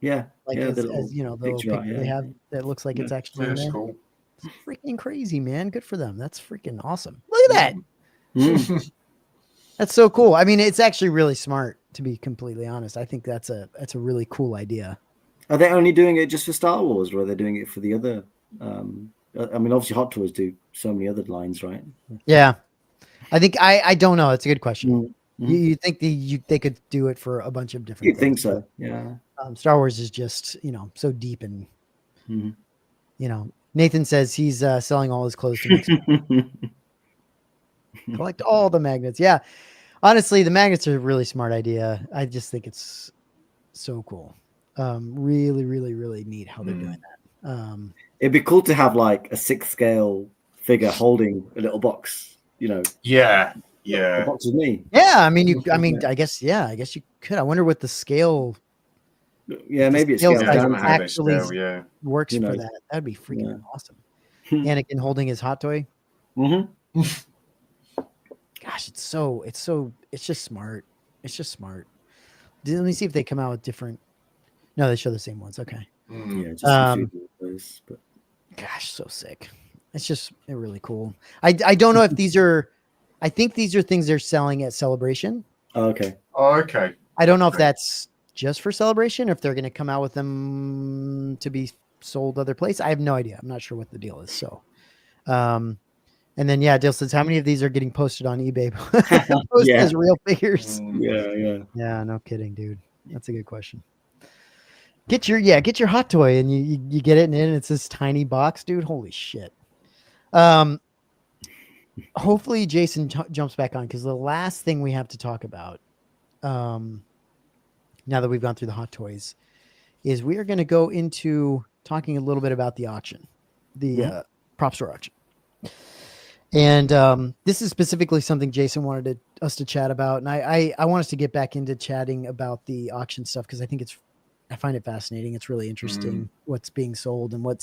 Yeah, like as, the little picture they have that looks like it's actually in there. Cool. It's freaking crazy, man. Good for them. That's freaking awesome. Look at that. That's so cool. I mean, it's actually really smart, to be completely honest. I think that's a really cool idea. Are they only doing it just for Star Wars, or are they doing it for the other? I mean, obviously, Hot Toys do so many other lines, right? Yeah, I think I don't know. It's a good question. You think they could do it for a bunch of different? You think so? Yeah. Star Wars is just so deep and Nathan says he's selling all his clothes to Mexico. Collect all the magnets. Yeah. Honestly, the magnets are a really smart idea. I just think it's so cool. Really, really, really neat how they're doing that. It'd be cool to have like a 6th scale figure holding a little box, Yeah. A box with me. Yeah. I mean, I guess you could. I wonder what the scale. Yeah, maybe it's actually works for that. That'd be freaking awesome. Anakin holding his hot toy. Gosh, it's just smart. It's just smart. Let me see if they come out with different. No, they show the same ones. Okay. Yeah, just a few those, but gosh, so sick. They're really cool. I don't know if these are. I think these are things they're selling at Celebration. Oh, okay. Oh, okay. I don't know if Okay. that's just for Celebration, or if they're going to come out with them to be sold other places. I have no idea. I'm not sure what the deal is. So, and then Dale says, how many of these are getting posted on eBay? Posted Yeah. as real figures. Yeah. Yeah, no kidding, dude. That's a good question. Get your hot toy, and you get it, and it's this tiny box, dude. Holy shit. Hopefully Jason jumps back on, because the last thing we have to talk about, now that we've gone through the hot toys, is we are going to go into talking a little bit about the auction, the Propstore Auction. And this is specifically something Jason wanted us to chat about. And I want us to get back into chatting about the auction stuff, because I find it fascinating. It's really interesting what's being sold and what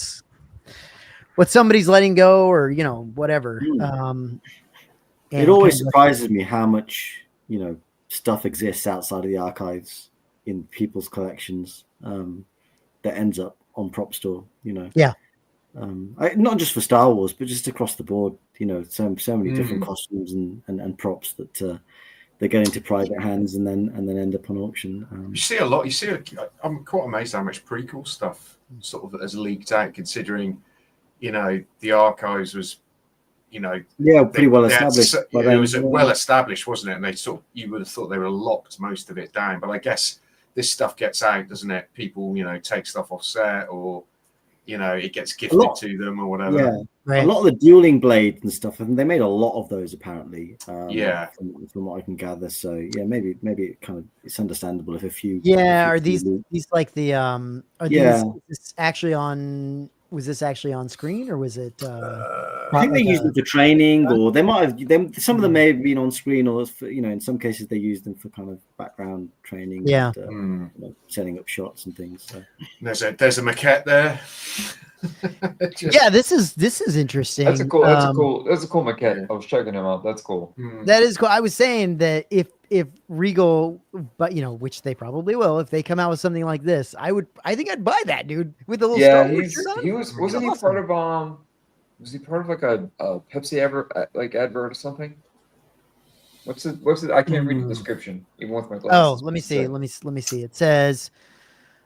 somebody's letting go, or, whatever. It always surprises me how much, stuff exists outside of the archives in people's collections that ends up on Propstore, Yeah. Not just for Star Wars, but just across the board, so many different costumes and props that they get into private hands and then end up on auction. You see a lot. I'm quite amazed how much prequel stuff sort of has leaked out, considering, the archives was, pretty well established. It was well established, wasn't it? And you would have thought they were locked most of it down. But I guess this stuff gets out, doesn't it? People, take stuff off set, or it gets gifted to them or whatever. Yeah, right. A lot of the dueling blades and stuff, and they made a lot of those apparently. From what I can gather. So maybe it's understandable if a few. Are these like the was this actually on screen, or was it? I think they used them for training, or they might have. Some of them may have been on screen, or in some cases they used them for kind of background training. Yeah, and, setting up shots and things. So. There's a maquette there. This is interesting. That's a cool maquette. I was checking him out. That's cool. That is cool. I was saying that if Regal, but which they probably will, if they come out with something like this, I think I'd buy that, dude, with a little Star Wars shirt on. Wasn't he part of was he part of like a Pepsi advert or something? What's it? I can't read the description even with my glasses. Let me see. It says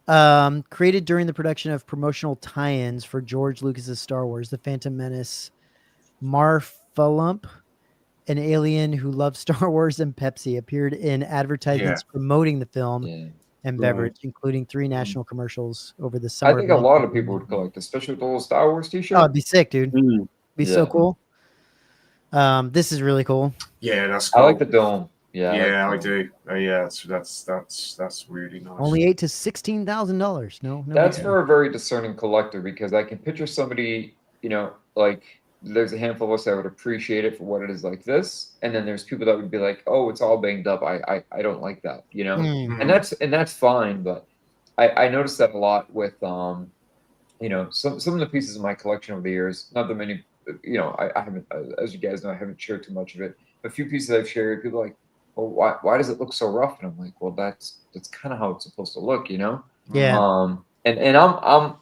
created during the production of promotional tie-ins for George Lucas's Star Wars, The Phantom Menace, Marfalump, an alien who loved Star Wars and Pepsi, appeared in advertisements promoting the film and beverage, including 3 national commercials over the summer. I think a lot of people would collect, especially with the little Star Wars t-shirt. Oh, it'd be sick, dude. Be so cool. This is really cool. Yeah, that's cool. I like the dome. I do. That's really nice. Only $8,000 to $16,000. No, that's for a very discerning collector, because I can picture somebody, like there's a handful of us that would appreciate it for what it is like this, and then there's people that would be like, oh, it's all banged up. I don't like that, and that's fine. But I noticed that a lot with some of the pieces in my collection over the years. Not that many, I haven't, as you guys know, I haven't shared too much of it. A few pieces I've shared, people are like, well, why does it look so rough? And I'm like, well, that's kind of how it's supposed to look, Yeah. And I'm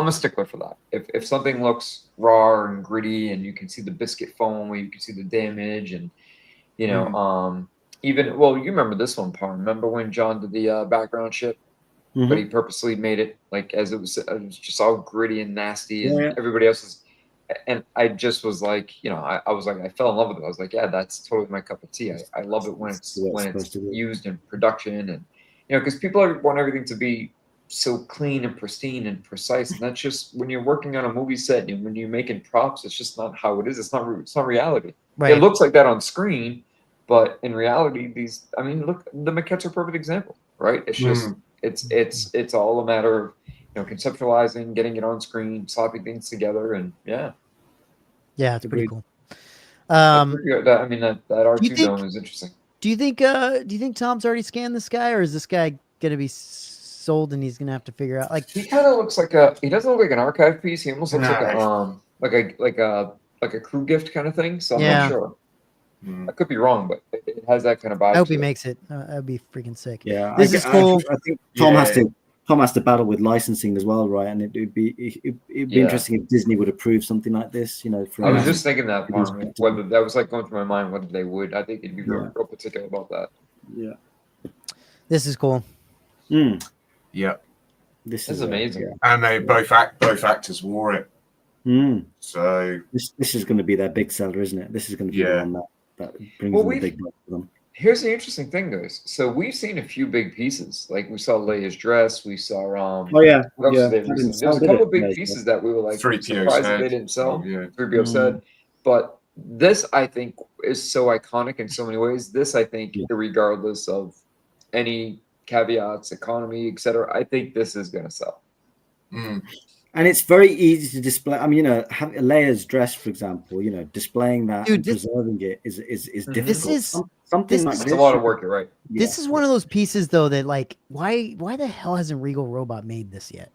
a stickler for that. If something looks raw and gritty, and you can see the biscuit foam, where you can see the damage, and even you remember this one, Paul. Remember when John did the background ship, but he purposely made it like it was just all gritty and nasty, and everybody else is. And I just was like, I was like, I fell in love with it. I was like, yeah, that's totally my cup of tea. I love it when it's used in production, and because people want everything to be so clean and pristine and precise, and that's just when you're working on a movie set and when you're making props, it's just not how it is. It's not reality. Right. It looks like that on screen, but in reality, look, the maquettes are a perfect example, right? It's just it's all a matter of conceptualizing, getting it on screen, slapping things together, and it's pretty cool. That R2 dome is interesting. Do you think Tom's already scanned this guy, or is this guy gonna be sold and he's gonna have to figure out? Like, he kind of looks like he doesn't look like an archive piece. He almost looks like a crew gift kind of thing. So I'm not sure. I could be wrong, but it has that kind of vibe. I hope he makes it. That'd be freaking sick. Yeah, this is cool. I think Tom has to battle with licensing as well, right? And it'd be interesting if Disney would approve something like this. I was just thinking that, whether that was like going through my mind, whether they would. I think it'd be real particular about that. Yeah. This is cool. Yeah. This This is amazing. And they both actors wore it. So this is going to be their big seller, isn't it? This is going to be the one that brings in the big bucks for them. Here's the interesting thing, guys. So we've seen a few big pieces. Like we saw Leia's dress. We saw There's a couple of big pieces that we were like 3PO's surprised that head. they didn't sell. 3PO's Mm. head. But this, I think, is so iconic in so many ways. This, I think, regardless of any caveats, economy, etc., I think this is going to sell. And it's very easy to display. I mean, you know, Leia's dress, for example, you know, displaying that and preserving it is difficult. This is something like It's this. a lot of work, you're right. This is one of those pieces, though, that like, why the hell hasn't Regal Robot made this yet?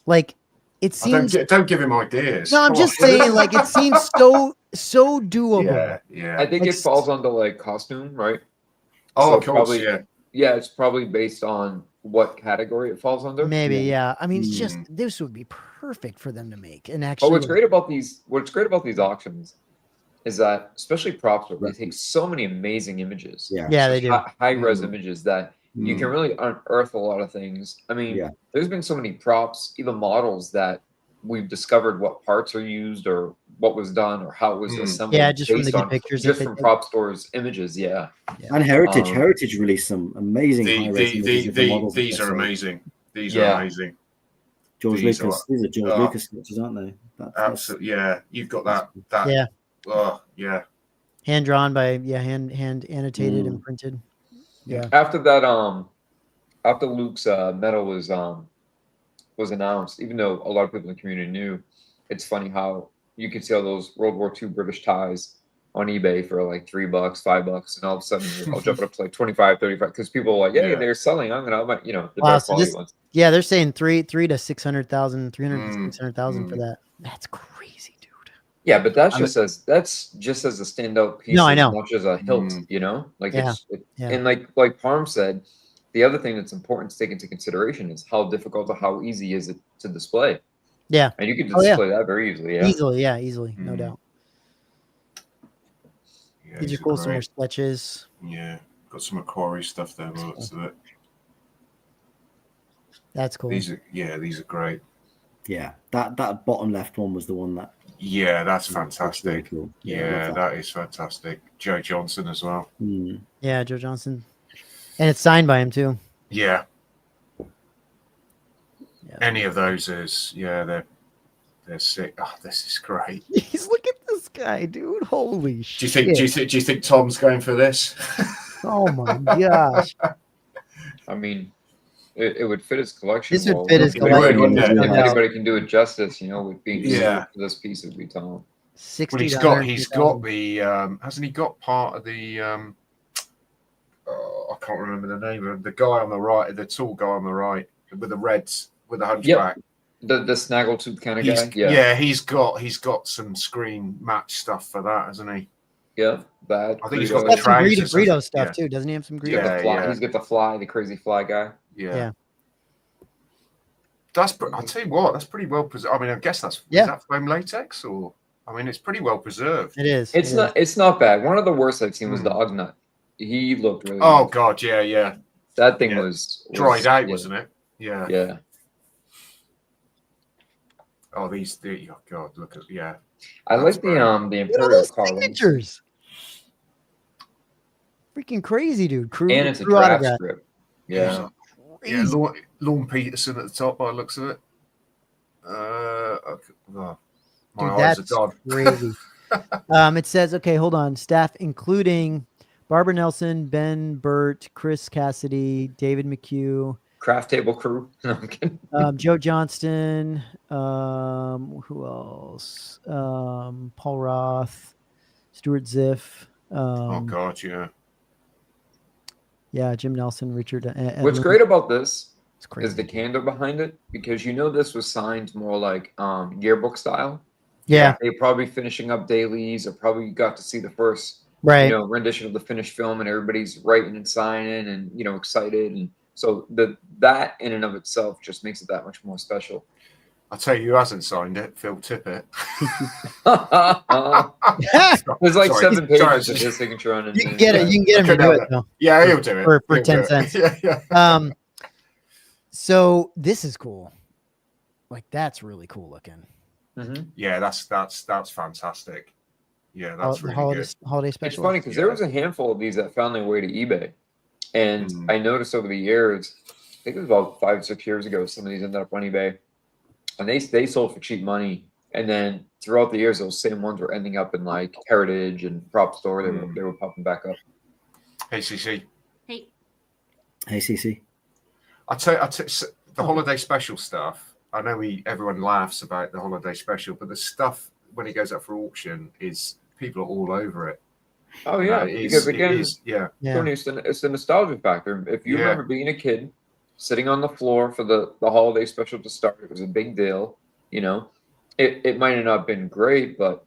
Like, it seems. Don't give him ideas. No, I'm just saying, like, it seems so doable. Yeah. I think it falls under like costume, right? Oh, So of course, probably, yeah, it's probably based on what category it falls under. Maybe, yeah. I mean, it's just this would be perfect for them to make. And actually, what's great about these auctions is that, especially Propstore, they take so many amazing images. Yeah, they do. High res images that you can really unearth a lot of things. I mean, there's been so many props, even models, that we've discovered what parts are used or what was done or how it was assembled. Yeah, just from the based good on- pictures. just from Propstore's images. Yeah. And Heritage released some amazing high-res images of the models. These are amazing. These are amazing. These are George Lucas sketches, aren't they? Absolutely. Yeah, you've got that. Oh, yeah. Hand drawn by hand annotated and printed. Yeah. After that, after Luke's medal was announced, even though a lot of people in the community knew, it's funny how you can see all those World War II British ties on eBay for like $3, $5, and all of a sudden I'll jump it up to like 25, 35 because people are like, yeah, they're selling. I'm gonna, you know, the better quality ones. Yeah, they're saying three to 600,000, 300 to 600,000 for that. That's crazy, dude. Yeah, but that's just as a standout piece. No, I know. As much as a hilt, you know, like and like Parm said, the other thing that's important to take into consideration is how difficult or how easy is it to display. Yeah, and you can display that very easily. Yeah, Easily, no doubt. Yeah, these are cool. Some more sketches. Yeah, got some Macquarie stuff there. Lots of it. That's cool. These are great. Yeah, that bottom left one was the one that. Yeah, that's fantastic. Really cool. Yeah, that is fantastic. Joe Johnson as well. Yeah, Joe Johnson, and it's signed by him too. Yeah. Any of those is they're sick. Oh, this is great. He's look at this guy, dude. Holy shit! Do you think Tom's going for this? Oh my gosh! I mean, it would fit his collection. This would fit his collection. If anybody can do it justice, you know, with being for this piece, would be Tom. But he's got the hasn't he got part of the I can't remember the name of the guy on the right, the tall guy on the right with the reds with the hunchback. The snaggletooth kind of guy. Yeah, he's got some screen match stuff for that, hasn't he? Yeah, that. I think he's got some Greedo stuff too, doesn't he have some Greedo? He's got the fly, the crazy fly guy. Yeah. I'll tell you what, that's pretty well preserved. I mean, I guess is that foam latex or? I mean, it's pretty well preserved. It is. It's not bad. One of the worst I've seen was the Ugnut. He looked really. Oh God, yeah. That thing was dried out, wasn't it? Yeah. Yeah. Oh, oh God, look at I like the Imperial car signatures. Freaking crazy, dude. And it's a draft script. Yeah. Yeah, Lorne Peterson at the top by the looks of it. My eyes are gone. Crazy. It says, okay, hold on. Staff including Barbara Nelson, Ben Burt, Chris Cassidy, David McHugh, Craft Table Crew. No, I'm kidding. Joe Johnston. Who else? Paul Roth, Stuart Ziff. Oh God, yeah. Yeah, Jim Nelson, Richard. What's great about this is the candor behind it, because you know this was signed more like yearbook style. Yeah, they're probably finishing up dailies, or probably got to see the first rendition of the finished film, and everybody's writing and signing, and excited, and so that in and of itself just makes it that much more special. I'll tell you who hasn't signed it, Phil Tippett. There's like Sorry, 7 pages sorry. of his signature on it. You can get it. You can get him to do it though. Yeah, he'll do it. For He'll 10 do it. cents. Yeah. So this is cool. Like that's really cool looking. Mm-hmm. Yeah, that's fantastic. Yeah, that's The really good. holiday It's special. funny because there was a handful of these that found their way to eBay. And Mm. I noticed over the years, I think it was about 5 or 6 years ago, some of these ended up on eBay. And they sold for cheap money. And then throughout the years, those same ones were ending up in like Heritage and Propstore. They were popping back up. Hey, CC. Hey, Hey, CC. I tell you, the holiday special stuff. I know everyone laughs about the holiday special, but the stuff when it goes up for auction is people are all over it. Oh, yeah. Because again, yeah. Tony, it's the nostalgia factor. If you Yeah. remember being a kid, sitting on the floor for the holiday special to start, it was a big deal. You know, it might have not been great, but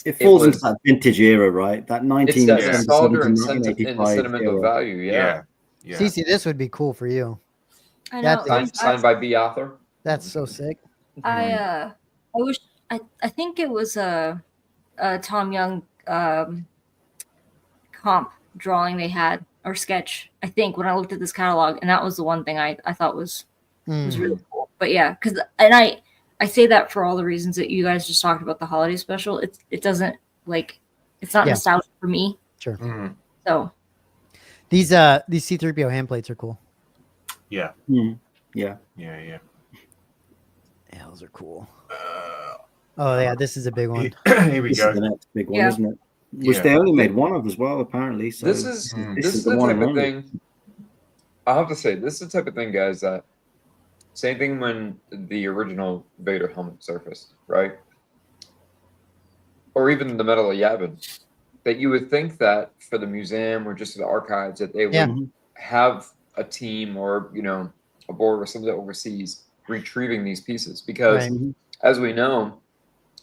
It falls was- into that vintage era, right? That it's that 1977 nostalgia to and, and the 1985 sentimental era. value. Yeah. Yeah. Cece, this would be cool for you. I That's know. Signed by B. Arthur. That's so sick. I wish. I think it was a Tom Young comp drawing they had or sketch. I think when I looked at this catalog, and that was the one thing I thought was really cool. But yeah, because I say that for all the reasons that you guys just talked about the holiday special. It doesn't like it's not nostalgic for me. Sure. Mm. So These C-3PO hand plates are cool. Yeah. Mm. Yeah. Yeah. Yeah, those are cool. Oh yeah, this is a big one. Here we This go. is the next big one, Yeah. isn't it? Which Yeah. they only made one of as well, apparently. So This is the the one type and of only. thing. I have to say, this is the type of thing, guys. That same thing when the original Vader helmet surfaced, right? Or even the Medal of Yavin. That you would think that for the museum or just the archives that they would Yeah. have a team or a board or somebody overseas retrieving these pieces because Right. as we know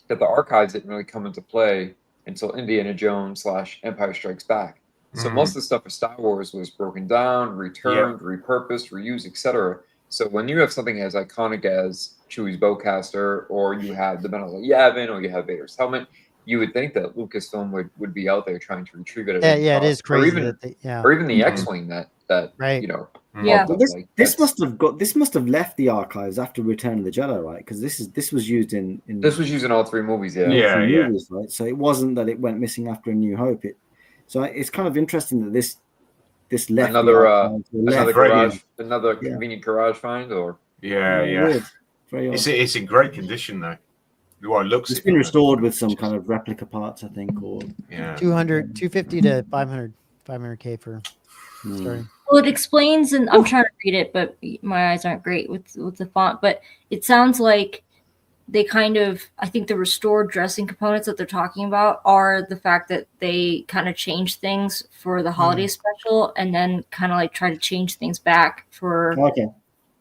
that the archives didn't really come into play until Indiana Jones / Empire Strikes Back. So most of the stuff for Star Wars was broken down, returned, repurposed, reused, etc. So when you have something as iconic as Chewie's bowcaster, or you have the Medal of Yavin, or you have Vader's helmet, you would think that Lucasfilm would be out there trying to retrieve it. At any Yeah, it cost. is crazy. Or even the X-wing that Right. Yeah. popped up, Well, like, this that's- must have left the archives after Return of the Jedi, right? Because this was used in this was used in all 3 movies. Yeah. Yeah. some movies, right? So it wasn't that it went missing after A New Hope. So it's kind of interesting that this left the Another archives, or another left- great, garage, another Yeah. convenient garage find, or Yeah. weird. Very odd. It's in great condition though. Well, it looks. It's been restored with some kind of replica parts, I think, or 250 to 500K for starting. well, it explains, and I'm trying to read it, but my eyes aren't great with the font. But it sounds like they kind of, I think the restored dressing components that they're talking about are the fact that they kind of changed things for the holiday special, and then kind of like try to change things back for okay.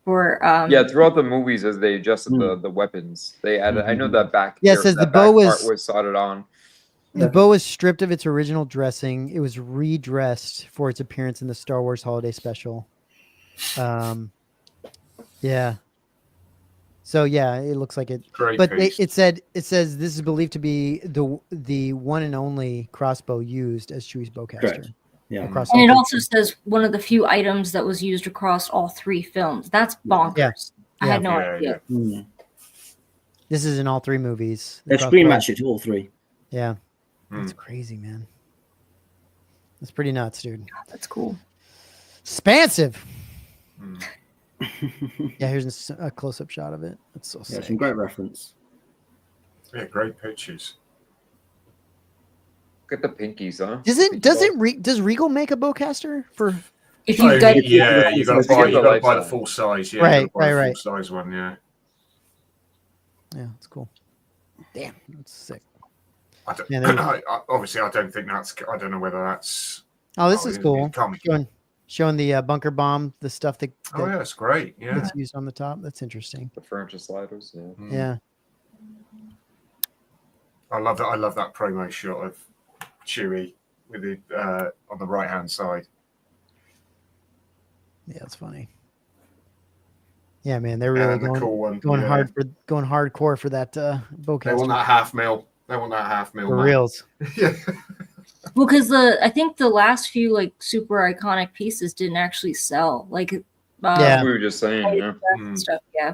throughout the movies as they adjusted the weapons, they added. I know that back. Yeah, it here, says that the back bow part was- was soldered on. The bow was stripped of its original dressing. It was redressed for its appearance in the Star Wars Holiday Special. Yeah. So yeah, it looks like it. Great But piece. it says this is believed to be the one and only crossbow used as Chewie's bowcaster. Correct. Yeah. Across and all it three also says one of the few items that was used across all 3 films. That's bonkers. Yeah. I had no Yeah, idea. Mm. This is in all 3 movies. The They've crossbow. screen matched it to all 3. Yeah. That's crazy, man. That's pretty nuts, dude. That's cool. Expansive. Yeah, here's a close-up shot of it. That's so Yeah, sick. some great reference. Yeah, great pictures. Look at the pinkies, huh? Does Regal make a bowcaster for? If you've got Yeah, you got to buy the lifestyle. full size. Yeah, Right, you gotta buy the right. full size one. Yeah. Yeah, it's cool. Damn, that's sick. I don't, Yeah, there's- obviously, I don't think that's. I don't know whether that's. Oh, this is it cool. can't be- Showing the bunker bomb, the stuff that, Oh yeah, that's great. Yeah. that's used on the top. That's interesting. The furniture sliders. Yeah. Mm. Yeah. I love that. I love that promo shot of Chewie with it on the right hand side. Yeah, it's funny. Yeah, man, they're really the cool one. going yeah. going hardcore for that bowcaster. They want that half mil. They want that half mil. For man. reals. Yeah. Well, because I think the last few like super iconic pieces didn't actually sell. Like, Yeah. We were just saying, yeah. and stuff. Yeah.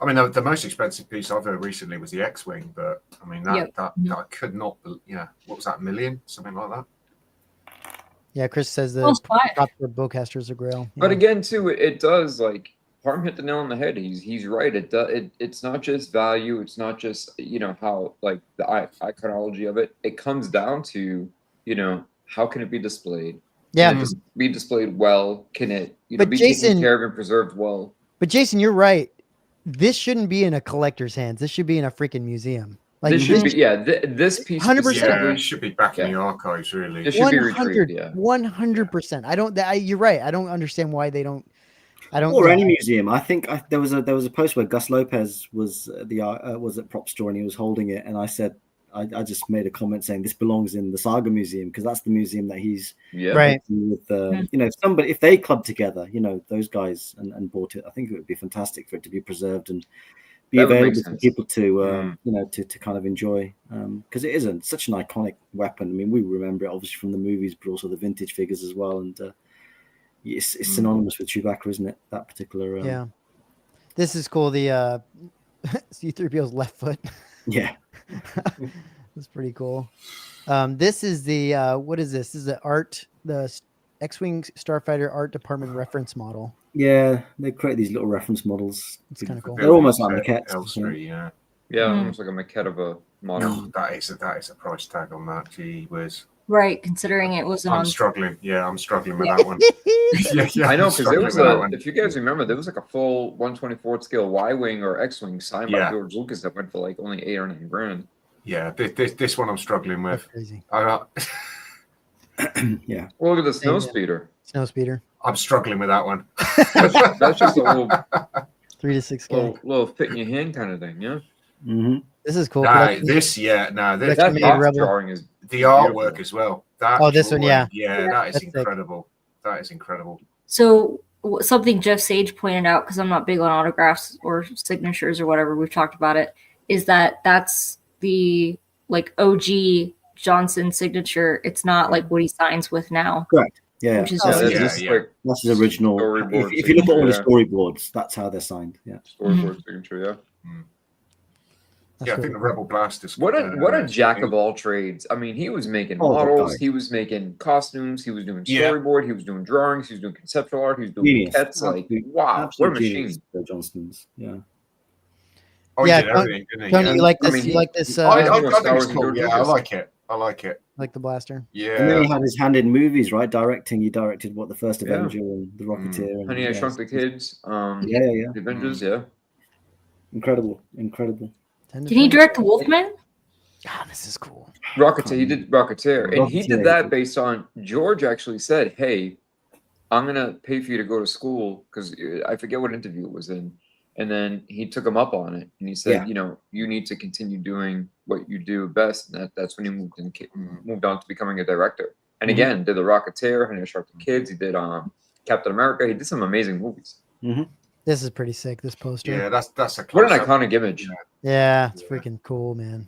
I mean, the most expensive piece I've heard recently was the X-wing, but I mean that could not. Yeah, what was that? $1 million, something like that. Yeah, Chris says the Almost five. top for bowcasters are Grail. But Yeah. again, too, it does like Harm hit the nail on the head. He's right. It's not just value. It's not just how like the iconology of it. It comes down to how can it be displayed? Yeah. Can it be displayed well? Can it But be Jason- taken care of and preserved well? But Jason, you're right. This shouldn't be in a collector's hands. This should be in a freaking museum. Like This should be this piece 100%. Yeah, specifically it should be back in the archives, really. It should be retrieved. 100%. I don't. You're right. I don't understand why they don't. I don't. Or any museum. I think there was a post where Gus Lopez was at Propstore and he was holding it, and I said I just made a comment saying this belongs in the Saga Museum because that's the museum that he's Right. with. If they clubbed together, those guys and bought it, I think it would be fantastic for it to be preserved and be That would make available for sense. people to to kind of enjoy because it isn't such an iconic weapon. I mean, we remember it obviously from the movies, but also the vintage figures as well, and it's synonymous with Chewbacca, isn't it? That particular Yeah. This is cool. The C-3PO's left foot. yeah. That's pretty cool. This is the what is this? This is the X-Wing Starfighter Art Department reference model. Yeah, they create these little reference models. It's kind of cool. They're almost like maquettes. L3, yeah. Yeah, Mhm. almost like a maquette of a model. No, that is a price tag on that. Gee whiz. Right. Considering it wasn't I'm on. struggling. Yeah, I'm struggling with Yeah. that one. yeah, I know I'm because there struggling was with that one. if you guys remember, there was like a full 1/24 scale Y-wing or X-wing signed by Yeah. George Lucas that went for like only $8 or $9 grand. Yeah, this one I'm struggling That's with. crazy. Yeah. Well, look at the Same, snow yeah. speeder. Snow speeder. I'm struggling with that one. That's just a little 3 to 6K. little fit in your hand kind of thing, yeah. Mm-hmm. This is cool. Nah, Collection- this That made box Rebel. drawing is the artwork as well. That Oh, this one, drawing, yeah. yeah, that is That's sick. incredible. That is incredible. So something Jeff Sage pointed out, because I'm not big on autographs or signatures or whatever, we've talked about it, is that's the like OG Johnson signature. It's not like what he signs with now. Correct. Yeah. Which is Oh, just that's yeah, just yeah. like That's his original. Storyboard If you look at all his signature, storyboards, that's how they're signed. Yeah. storyboard signature, yeah. That's Yeah, I really think the cool. Rebel Blasters. What a jack of all trades. I mean, he was making Oh, that models, guy. he was making costumes, he was doing Yeah. storyboard, he was doing drawings, he was doing conceptual art, he was doing Genius. maquettes. Like, Absolute- wow, what a Absolute machine. genius, Bill Johnston's. Yeah. Oh, Yeah, he did everything, didn't he? Tony, Yeah. you like I this? mean, you he- like this? I Star think it's Wars cool. and Yeah, George I Lucas. like it. I like it. like the blaster? And then he Yeah. had his hand in movies, right? Directing. He directed the first Yeah. Avenger and the Rocketeer. And, Honey, I Shrunk the Kids, Yeah. the Avengers, yeah. Incredible. Did he direct The Wolfman? God, this is cool. Rocketeer, he did Rocketeer, and he Rocketeer. did that based on George actually said, "Hey, I'm gonna pay for you to go to school," because I forget what interview it was in, and then he took him up on it, and he said, Yeah. you need to continue doing what you do best, and that's when he moved on to becoming a director. And Mhm. again, did the Rocketeer, Honey, I Shrunk the Kids. He did Captain America. He did some amazing movies. This is pretty sick. This poster. Yeah, that's a What an close-up. iconic image! Yeah, it's Yeah. freaking cool, man.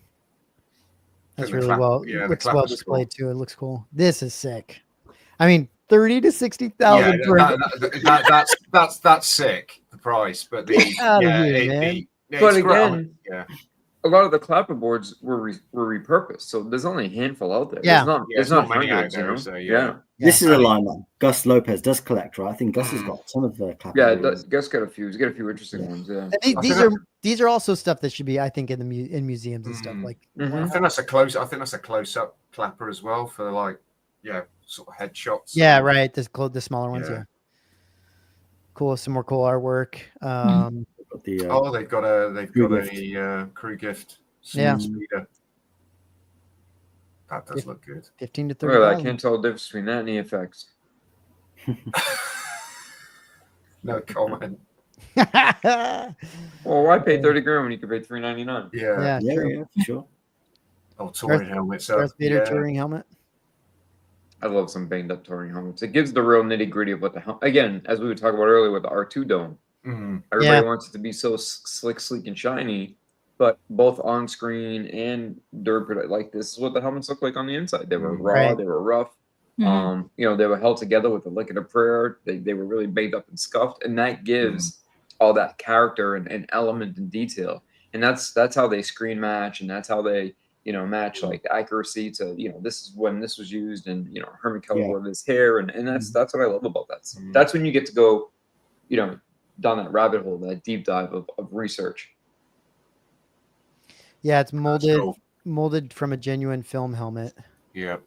That's The really clap- well. yeah, the looks clap well is displayed too. It looks cool. This is sick. I mean, 30 to 60,000. That's sick. The price, but the Get out of here, it'd man. be- yeah, But it's great. I again, mean, yeah, a lot of the clapperboards were repurposed, so there's only a handful out there. Yeah. There's not many out hundreds, there, you know? so, Yeah. This is a line that Gus Lopez does collect, right? I think Gus Mm. has got a ton of clapper Yeah, boards. Gus got a few. He's got a few interesting ones. Yeah. And these are also stuff that should be, I think, in the in museums and stuff. Mm. Like, Mhm. I think that's a close-up clapper as well for sort of headshots. yeah, right. The smaller ones. Yeah. Yeah. Cool. Some more cool artwork. Got the, Oh, they've got a crew gift. Yeah. Speeder. That does look good. 15 to Look at that. I 30. can't tell the difference between that and the effects. No comment. Well, why pay 30 grand when you can pay $3.99? Yeah. Yeah, yeah, true. yeah, for sure. Oh, touring helmets. Darth Vader yeah. touring helmet. I love some banged up touring helmets. It gives the real nitty gritty of what the again, as we were talking about earlier with the R2 dome. Everybody wants it to be so slick, sleek, and shiny, but both on screen and dirt, like this is what the helmets look like on the inside. They were raw, they were rough. You know, they were held together with a lick and a prayer. They were really banged up and scuffed, and that gives all that character and element and detail. And that's how they screen match, and that's how they, you know, match like accuracy to, you know, this is when this was used, and you know, Herman Keller wore this hair, and that's what I love about that. That's when you get to go, you know, down that rabbit hole, that deep dive of research. Yeah, it's molded from a genuine film helmet. Yeah.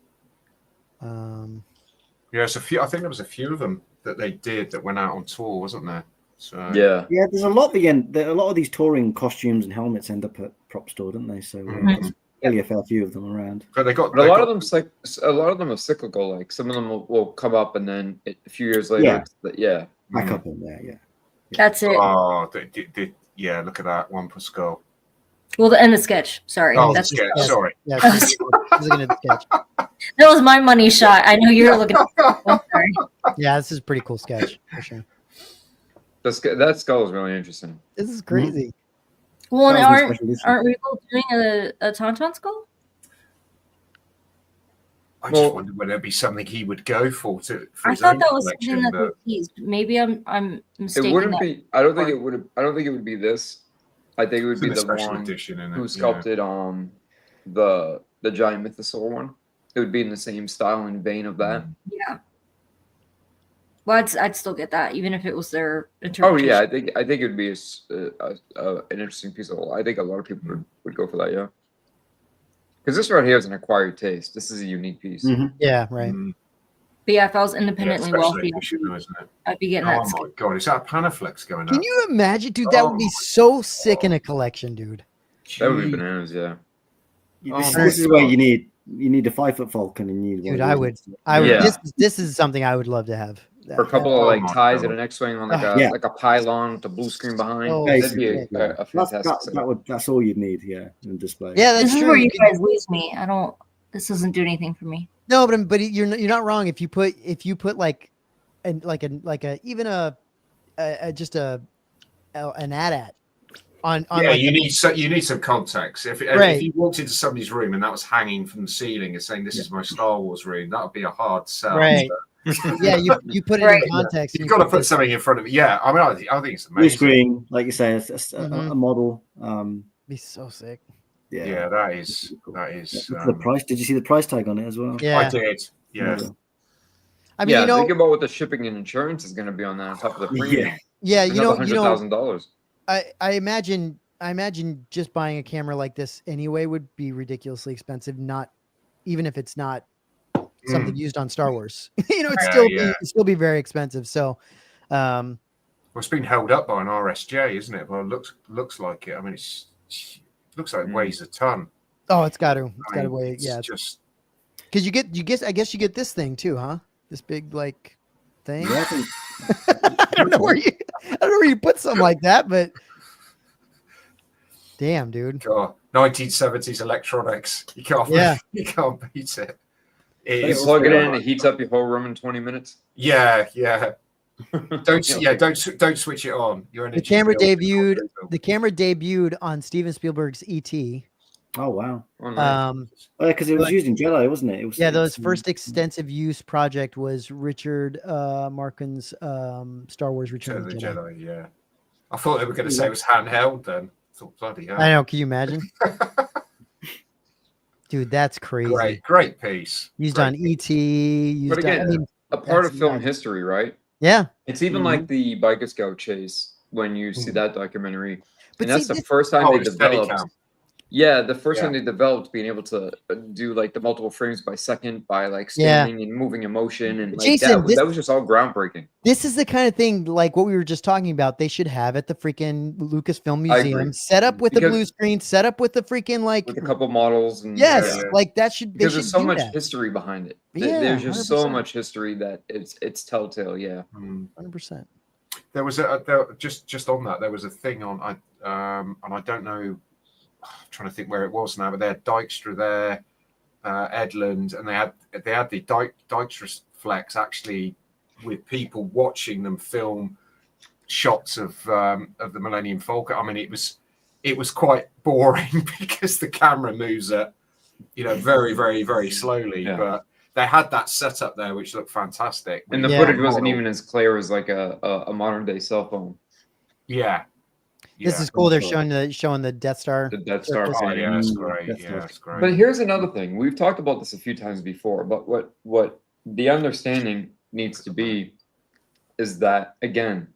There's a few. I think there was a few of them that they did that went out on tour, wasn't there? So yeah. There's a lot. A lot of these touring costumes and helmets end up at Propstore, don't they? So there's really a fair few of them around. But a lot of them are cyclical. Like some of them will come up, and then a few years later, back up in there. Yeah, that's it. Oh, yeah. Look at that one per skull. Well, and the sketch. Sorry, that's the sketch. Sorry. Yeah, looking at the sketch. That was my money shot. I know you were looking at the sorry. Yeah, this is a pretty cool sketch for sure. That skull is really interesting. This is crazy. Well, and aren't Regal doing a Tauntaun skull? I just wondered whether it'd be something he would go for I thought that was something that they teased. Maybe I'm mistaken. It wouldn't be. I don't think it would. I don't think it would be this. I think it would be the one edition, who sculpted the giant mythosaur one. It would be in the same style and vein of that. Yeah. Well, I'd still get that, even if it was their interpretation. Oh yeah, I think it would be an interesting piece of. I think a lot of people would go for that. Yeah. Because this right here is an acquired taste. This is a unique piece. Yeah, right. But yeah, if I was independently wealthy, I'd be getting that. Oh my god, is that Panaflex going on? Can you imagine, dude? That would be so sick in a collection, dude. That would be bananas, yeah. This is where you need a 5-foot Falcon, and you need. Dude, I would. Yeah. This is something I would love to have. For a couple of like ties and an X-wing on like a pylon with a blue screen behind. That'd be a fantastic. That's all you'd need, in display. Yeah, that's true. This is where you guys lose me. This doesn't do anything for me. No, but you're not wrong. If you put like an AT-AT on you need some context. If you walked into somebody's room and that was hanging from the ceiling and saying this is my Star Wars room, that would be a hard sell. Right. Yeah, you put it in context. You've got to put something in front of it. Yeah, I mean, I think it's amazing. Blue screen, like you say, a model. Be so sick. Yeah, that is. The price. Did you see the price tag on it as well? Yeah, I did. Yeah. I mean, think about what the shipping and insurance is going to be on that on top of the premium. Yeah, $100,000. I imagine just buying a camera like this anyway would be ridiculously expensive. Even if it's not something used on Star Wars, it'd still be very expensive. So, well, it's been held up by an RSJ, isn't it? Well, it looks like it. I mean, it looks like it weighs a ton. Oh, it's got to weigh. Yeah, just because I guess you get this thing too, huh? This big like thing. Yeah, I don't know where you put something like that, but damn, dude. God, 1970s electronics. You can't beat it. You plug it in, it heats up your whole room in 20 minutes. Yeah. Don't switch it on. The camera debuted on Steven Spielberg's E.T. Oh wow! Because it was used in Jedi, wasn't it? Those first extensive use project was Richard Marquand's Star Wars Return of the Jedi. Yeah, I thought they were going to say it was handheld. Then I thought, bloody hell! I know. Can you imagine? Dude, that's crazy. Great piece. Used on E.T. But again, a part of film history, right? Yeah. It's even like the Biker Scout chase when you see that documentary. But that's the first time they developed. Yeah, the first time they developed being able to do like the multiple frames by second by like standing and moving in motion and like Jason, that was just all groundbreaking. This is the kind of thing like what we were just talking about. They should have at the freaking Lucasfilm Museum, set up with the blue screen, set up with the freaking like with a couple models and like that should because there's so much history behind it. There's just 100%. So much history that it's telltale. Yeah, 100%. There was just on that. There was a thing on and I don't know. I'm trying to think where it was now, but they had Dykstra there. Edland, and they had the Dykstra Flex actually with people watching them film shots of the Millennium Falcon. I mean, it was quite boring because the camera moves at very, very, very slowly, but they had that setup there which looked fantastic. And the footage wasn't even as clear as like a modern day cell phone. Yeah. This is cool. They're showing the Death Star. The Death Star. Oh, yeah, that's great. Yeah, that's great. But here's another thing. We've talked about this a few times before, but what the understanding needs to be is that, again,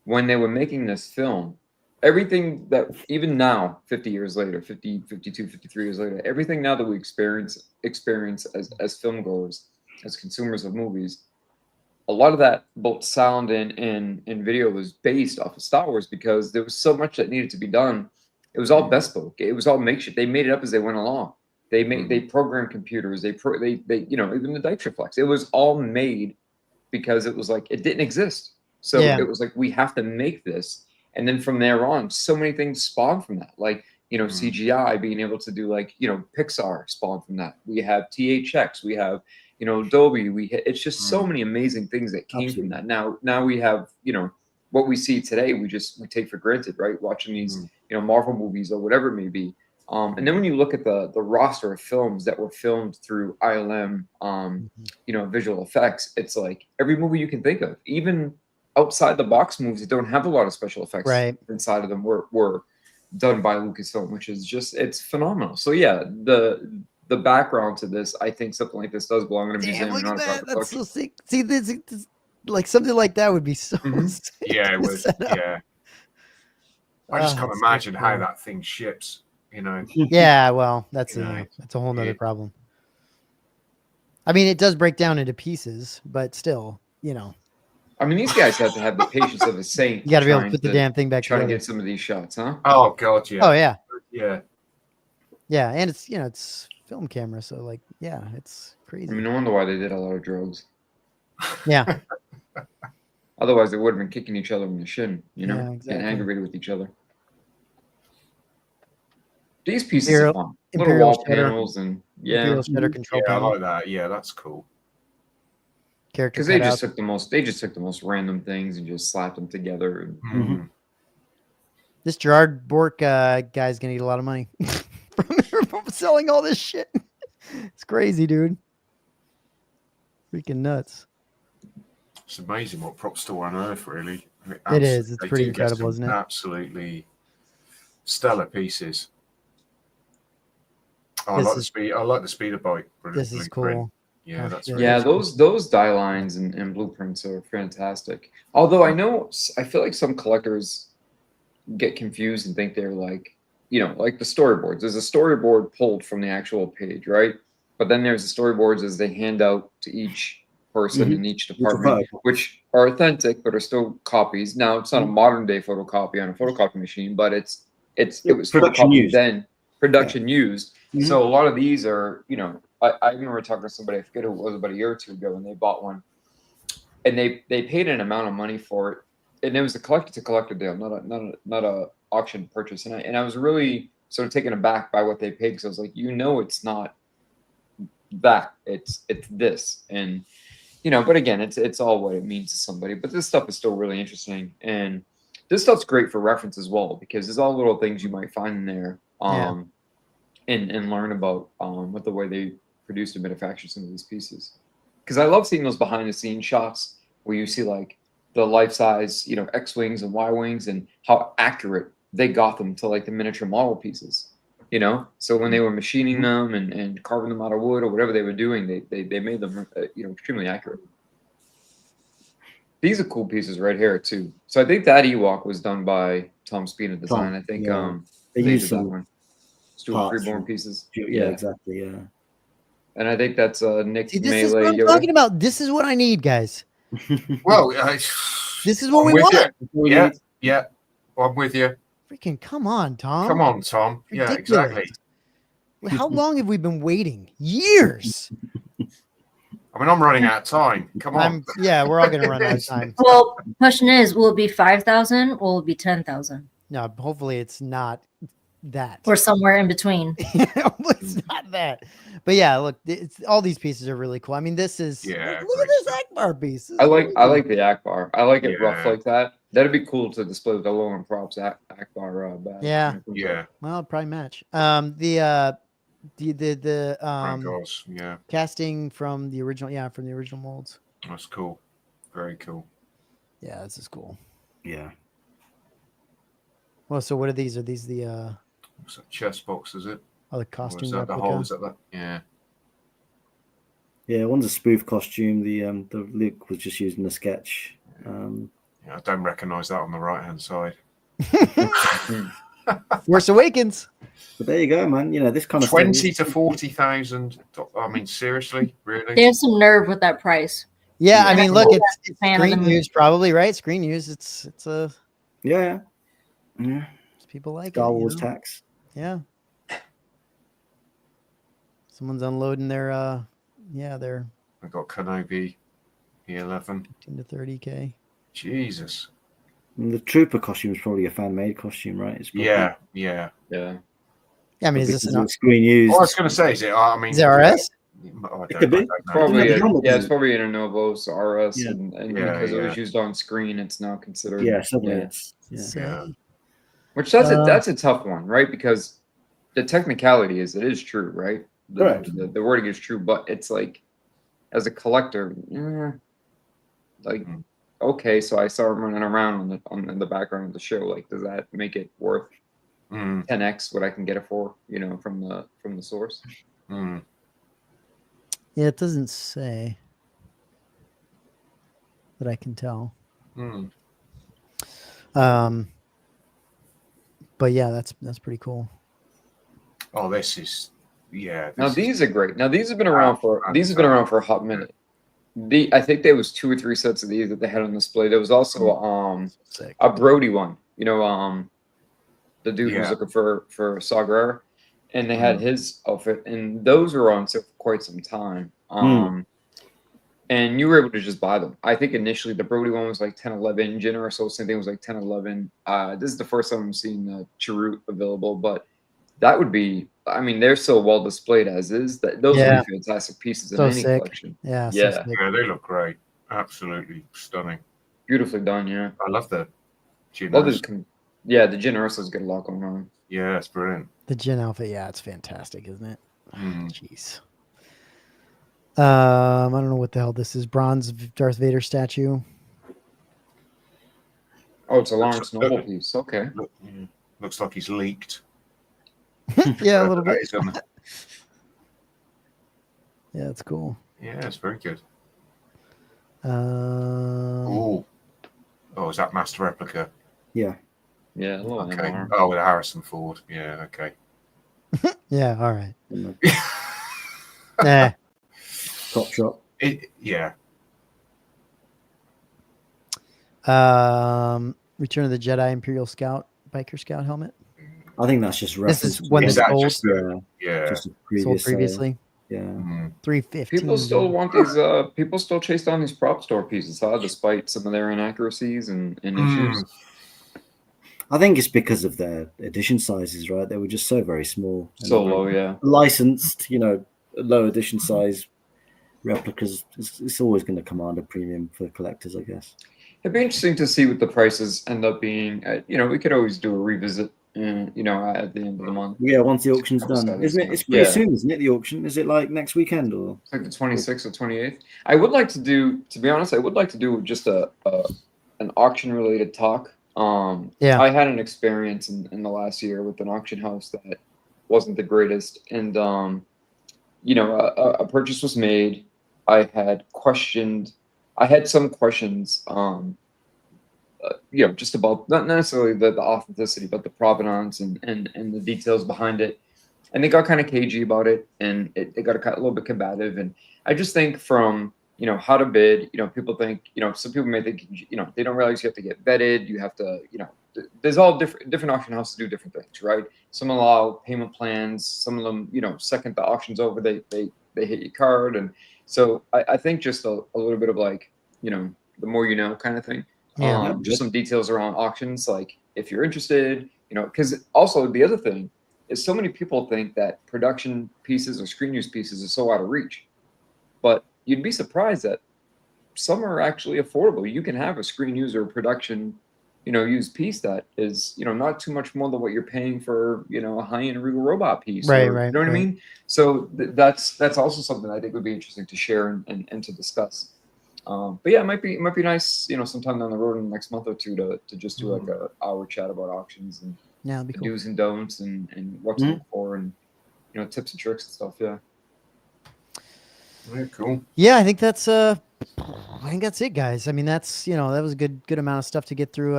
when they were making this film, everything that even now, 50 years later, 50, 52, 53 years later, everything now that we experience as film goers, as consumers of movies, a lot of that, both sound and video, was based off of Star Wars because there was so much that needed to be done. It was all bespoke. It was all makeshift. They made it up as they went along. They programmed computers. They even the Dykstra Flex. It was all made because it was like it didn't exist. So it was like, we have to make this. And then from there on, so many things spawned from that. Like, CGI, being able to do Pixar spawned from that. We have THX. We have Dolby, it's just so many amazing things that came from that. Now we have, what we see today, we take for granted, right? Watching these, Marvel movies or whatever it may be. And then when you look at the roster of films that were filmed through ILM, visual effects, it's like every movie you can think of, even outside the box movies that don't have a lot of special effects inside of them were done by Lucasfilm, which is it's phenomenal. So yeah, the background to this, I think something like this does belong in a museum. Look at that. That's so sick. See, this like something like that would be so sick. Yeah, it would. Yeah. I just can't imagine how that thing ships, Yeah, well, that's a whole nother problem. I mean, it does break down into pieces, but still, I mean, these guys have to have the patience of a saint. You got to be able to put the damn thing back together. Trying to get some of these shots, huh? Oh God, yeah. Oh yeah. Yeah. Yeah, and it's it's film camera, so it's crazy. I mean, no wonder why they did a lot of drugs. Yeah. Otherwise, they would have been kicking each other in the shin, exactly. Getting aggravated with each other. These pieces are fun. Little Imperial wall panels and Imperial Shredder control panel. I like that. Yeah, that's cool. Because they just took the most random things and just slapped them together. This Gerard Bork guy's gonna eat a lot of money from selling all this shit. It's crazy, dude. Freaking nuts. It's amazing what Propstore unearth, really. It is. It's pretty incredible, isn't it? Absolutely stellar pieces. I like the speeder bike. This is cool. Yeah, that's those die lines and blueprints are fantastic. Although I feel like some collectors get confused and think they're like the storyboards. There's a storyboard pulled from the actual page, right? But then there's the storyboards as they hand out to each person in each department, which are authentic but are still copies. Now it's not a modern day photocopy on a photocopy machine, but it was production used. Then production used. So a lot of these are, I remember talking to somebody, I forget who it was, about a year or two ago, and they bought one, and they paid an amount of money for it, and it was a collector to collector deal, not a auction purchase, and I was really sort of taken aback by what they paid, because I was like, it's not that, it's this, and but again, it's all what it means to somebody. But this stuff is still really interesting, and this stuff's great for reference as well, because there's all little things you might find in there. And learn about what the way they produced and manufactured some of these pieces. Because I love seeing those behind the scenes shots where you see like the life size, X-wings and Y-wings, and how accurate they got them to like the miniature model pieces. So when they were machining them and carving them out of wood or whatever they were doing, they made them extremely accurate. These are cool pieces right here too. So I think that Ewok was done by Tom Spina Design. I think they used that one. Stuart Freeborn pieces. Yeah, exactly. Yeah. And I think that's Nick this Melee. is what I'm talking about. This is what I need, guys. Well, this is what we want. Yeah, I'm with you. Freaking come on, Tom. Come on, Tom. Ridiculous. Yeah, exactly. How long have we been waiting? Years. I mean, I'm running out of time. Come on. We're all gonna run out of time. Well, question is, will it be 5,000 or will it be 10,000? No, hopefully it's not that. Or somewhere in between. It's not that. But yeah, look, all these pieces are really cool. I mean, this is look at great this stuff. Akbar piece. This I is like crazy. the Akbar. I like it rough Yeah. like that. That'd be cool to display with the low end props Akbar badge. Yeah. Yeah. Well, it'd probably match. The Frank Oz. Yeah. casting from the original molds. That's cool. Very cool. Yeah, this is cool. Yeah. Well, so what are these? Are these the What's that chest box? Is it? the Or is costume that the replica? hole? Is that that? Yeah. Yeah, one's a spoof costume. The Luke was just using the sketch. Yeah, I don't recognise that on the right hand side. Force Awakens. But there you go, man. You know, this kind of 20 to 40,000. I mean, seriously, really? They have some nerve with that price. Yeah, I mean, look, Yeah. it's Fan of the screen movie. use, probably, right? Screen use. It's Yeah. people like Star it. you Wars know? tax. Yeah. Someone's unloading their their I've got Kenobi, E11. 15 to 30K. Jesus. And the trooper costume is probably a fan made costume, right? It's probably, Yeah, yeah. Yeah. Yeah, I mean, is this because an of the screen used? Well, I was going to say, is it? I mean, is it RS? It could be. I don't know. Probably the helmet it's is- probably an Novos RS, Yeah. and Yeah, because it was yeah. used on screen, it's now considered. Yeah, suddenly it's Yeah. Which Uh, that's a tough one, right? Because the technicality is it is true, right? Correct. The wording is true, but it's like as a collector, like Mhm. okay, so I saw him running around on the background of the show. Like, does that make it worth Mm, 10x what I can get it for? You know, from the source. mm. Yeah, it doesn't say that I can tell. Mm. But yeah, that's pretty cool. Oh, this is, yeah. Now this is- these are great. Now these have been around for a hot minute. I think there was 2 or 3 sets of these that they had on display. There was also Sick. a Brody one. You know, the dude who's Yeah. looking for Saw Gerrera, and they had his outfit, and those were on sale for quite some time. And you were able to just buy them. I think initially the Brody one was like 10, 11. Jyn Erso, same thing, was like 10, 11. This is the first time I'm seeing the Chirrut available, but that would be, I mean, they're so well displayed as is that those Yeah. would be fantastic pieces in So any sick. collection. Yeah, so Yeah. sick. Yeah, they look great. Absolutely stunning. Beautifully done, yeah. I love the Love Jyn. this, yeah, the Jyn Erso's got a lot going on. Yeah, it's brilliant. The Jyn outfit, yeah, it's fantastic, isn't it? Mm. Jeez. I don't know what the hell this is. Bronze Darth Vader statue. Oh, it's a Lawrence Looks- Noble piece. Okay. Looks like he's leaked. Yeah, a little bit. Isn't it? Yeah, it's cool. Yeah, it's very good. Um, Oh, is that Master Replica? Yeah. Yeah, a little Okay. MR. Oh, with Harrison Ford. Yeah, okay. yeah, all right. And the Nah. top shot. Yeah. Return of the Jedi Imperial Scout biker scout helmet. I think that's just This is reference. one Is that's that sold, just the, yeah. just a sold previous sale. previously. Yeah. Mm. 315. People still want these. People still chase down these prop store pieces, despite some of their inaccuracies and issues. I think it's because of their edition sizes, right? They were just so very small. And So low, yeah. licensed, low edition size replicas. It's always going to command a premium for collectors, I guess. It'd be interesting to see what the prices end up being. We could always do a revisit, at the end of the month. Yeah, once the auction's Couple done, studies, isn't it? It's pretty yeah. soon, isn't it? The auction is it like next weekend or? It's like the 26th or 28th. I would like to do, to be honest, just an auction related talk. Yeah. I had an experience in the last year with an auction house that wasn't the greatest, and a purchase was made. I had some questions, just about not necessarily the authenticity, but the provenance and the details behind it. And they got kind of cagey about it, and they got a little bit combative. And I just think from how to bid, people think, some people may think, they don't realize you have to get vetted. You have to, there's all different auction houses do different things, right? Some allow payment plans. Some of them, second the auction's over, they hit your card. And so I think just a little bit of like, the more you know kind of thing. Yeah. Just some details around auctions. Like if you're interested, You know, because also the other thing is so many people think that production pieces or screen use pieces are so out of reach, but you'd be surprised that some are actually affordable. You can have a screen use or production, you know, used piece that is, you know, not too much more than what you're paying for, you know, a high-end Regal Robot piece. Right, or, right, You know what right. I mean? So that's also something I think would be interesting to share and to discuss. But yeah, it might be nice, you know, sometime down the road in the next month or two to just do like a hour chat about auctions and Yeah, that'd be the cool. do's and don'ts and what to look for and, you know, tips and tricks and stuff. Yeah. Yeah, cool. Yeah, I think that's it, guys. I mean, that's, you know, that was a good amount of stuff to get through.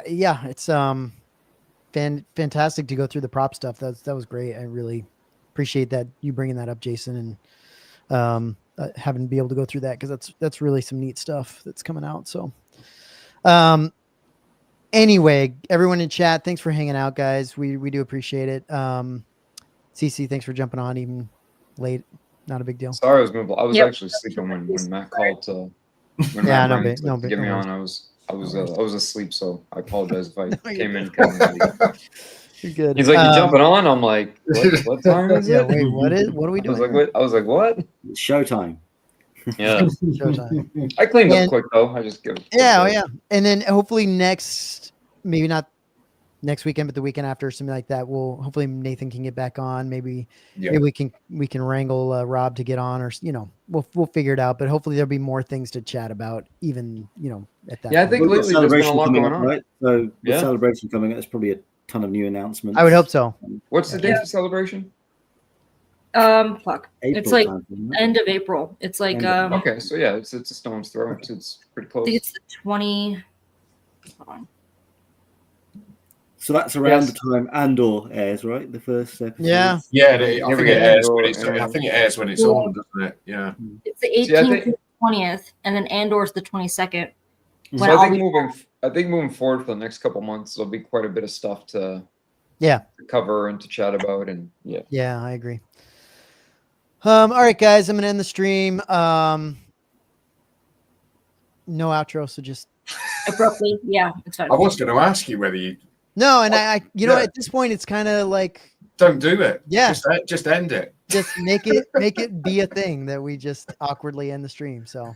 Yeah, it's fantastic to go through the prop stuff. That was great. I really appreciate that you bringing that up, Jason, and having to be able to go through that, because that's really some neat stuff that's coming out. So, anyway, everyone in chat, thanks for hanging out, guys. We do appreciate it. CC, thanks for jumping on even late. Not a big deal. Sorry, I was moving. I was Yep. actually sleeping when Matt called to Yeah, Matt no rang big- to no big- get no me worries. on. I was worries. asleep, so I apologize if I No, you're came in. You're good. He's like, "You jumping on?" I'm like, "What time is Yeah, it?" wait, what are we I was doing? like, "What?" I was like, "What?" It's showtime. Yeah, Showtime. I cleaned And- up quick though. I just give. Yeah, yeah. And then hopefully maybe not next weekend, but the weekend after, something like that. Hopefully Nathan can get back on. Maybe we can wrangle Rob to get on, or, you know, we'll figure it out. But hopefully there'll be more things to chat about, even, you know, at that. Yeah, I point. think We've got lately there's been a lot coming going up, on. right? So with Yeah. celebration coming up, there's probably a ton of new announcements. I would hope so. What's the date for celebration? Fuck. April It's like time, isn't it? end of April. It's like End of Okay, so yeah, it's a stone's throw. It's pretty I close. think it's the 20. Hold on. So that's around Yes. the time Andor airs, right? The first episode. Yeah. Yeah, I Here think we it go. airs when it's. Yeah. I think it airs when it's on, doesn't it? Yeah. It's the See, I 18th think- to the 20th, and then Andor's the 22nd. So When So I'll I be think moving forward for the next couple months, there'll be quite a bit of stuff to cover and to chat about, and yeah. Yeah, I agree. All right, guys, I'm gonna end the stream. No outro, so just abruptly. Yeah, it's fine. I was going to ask you whether you no. And I you know, Yeah. at this point, it's kind of like, don't do it. Yeah. Just end it. just make it be a thing that we just awkwardly end the stream. So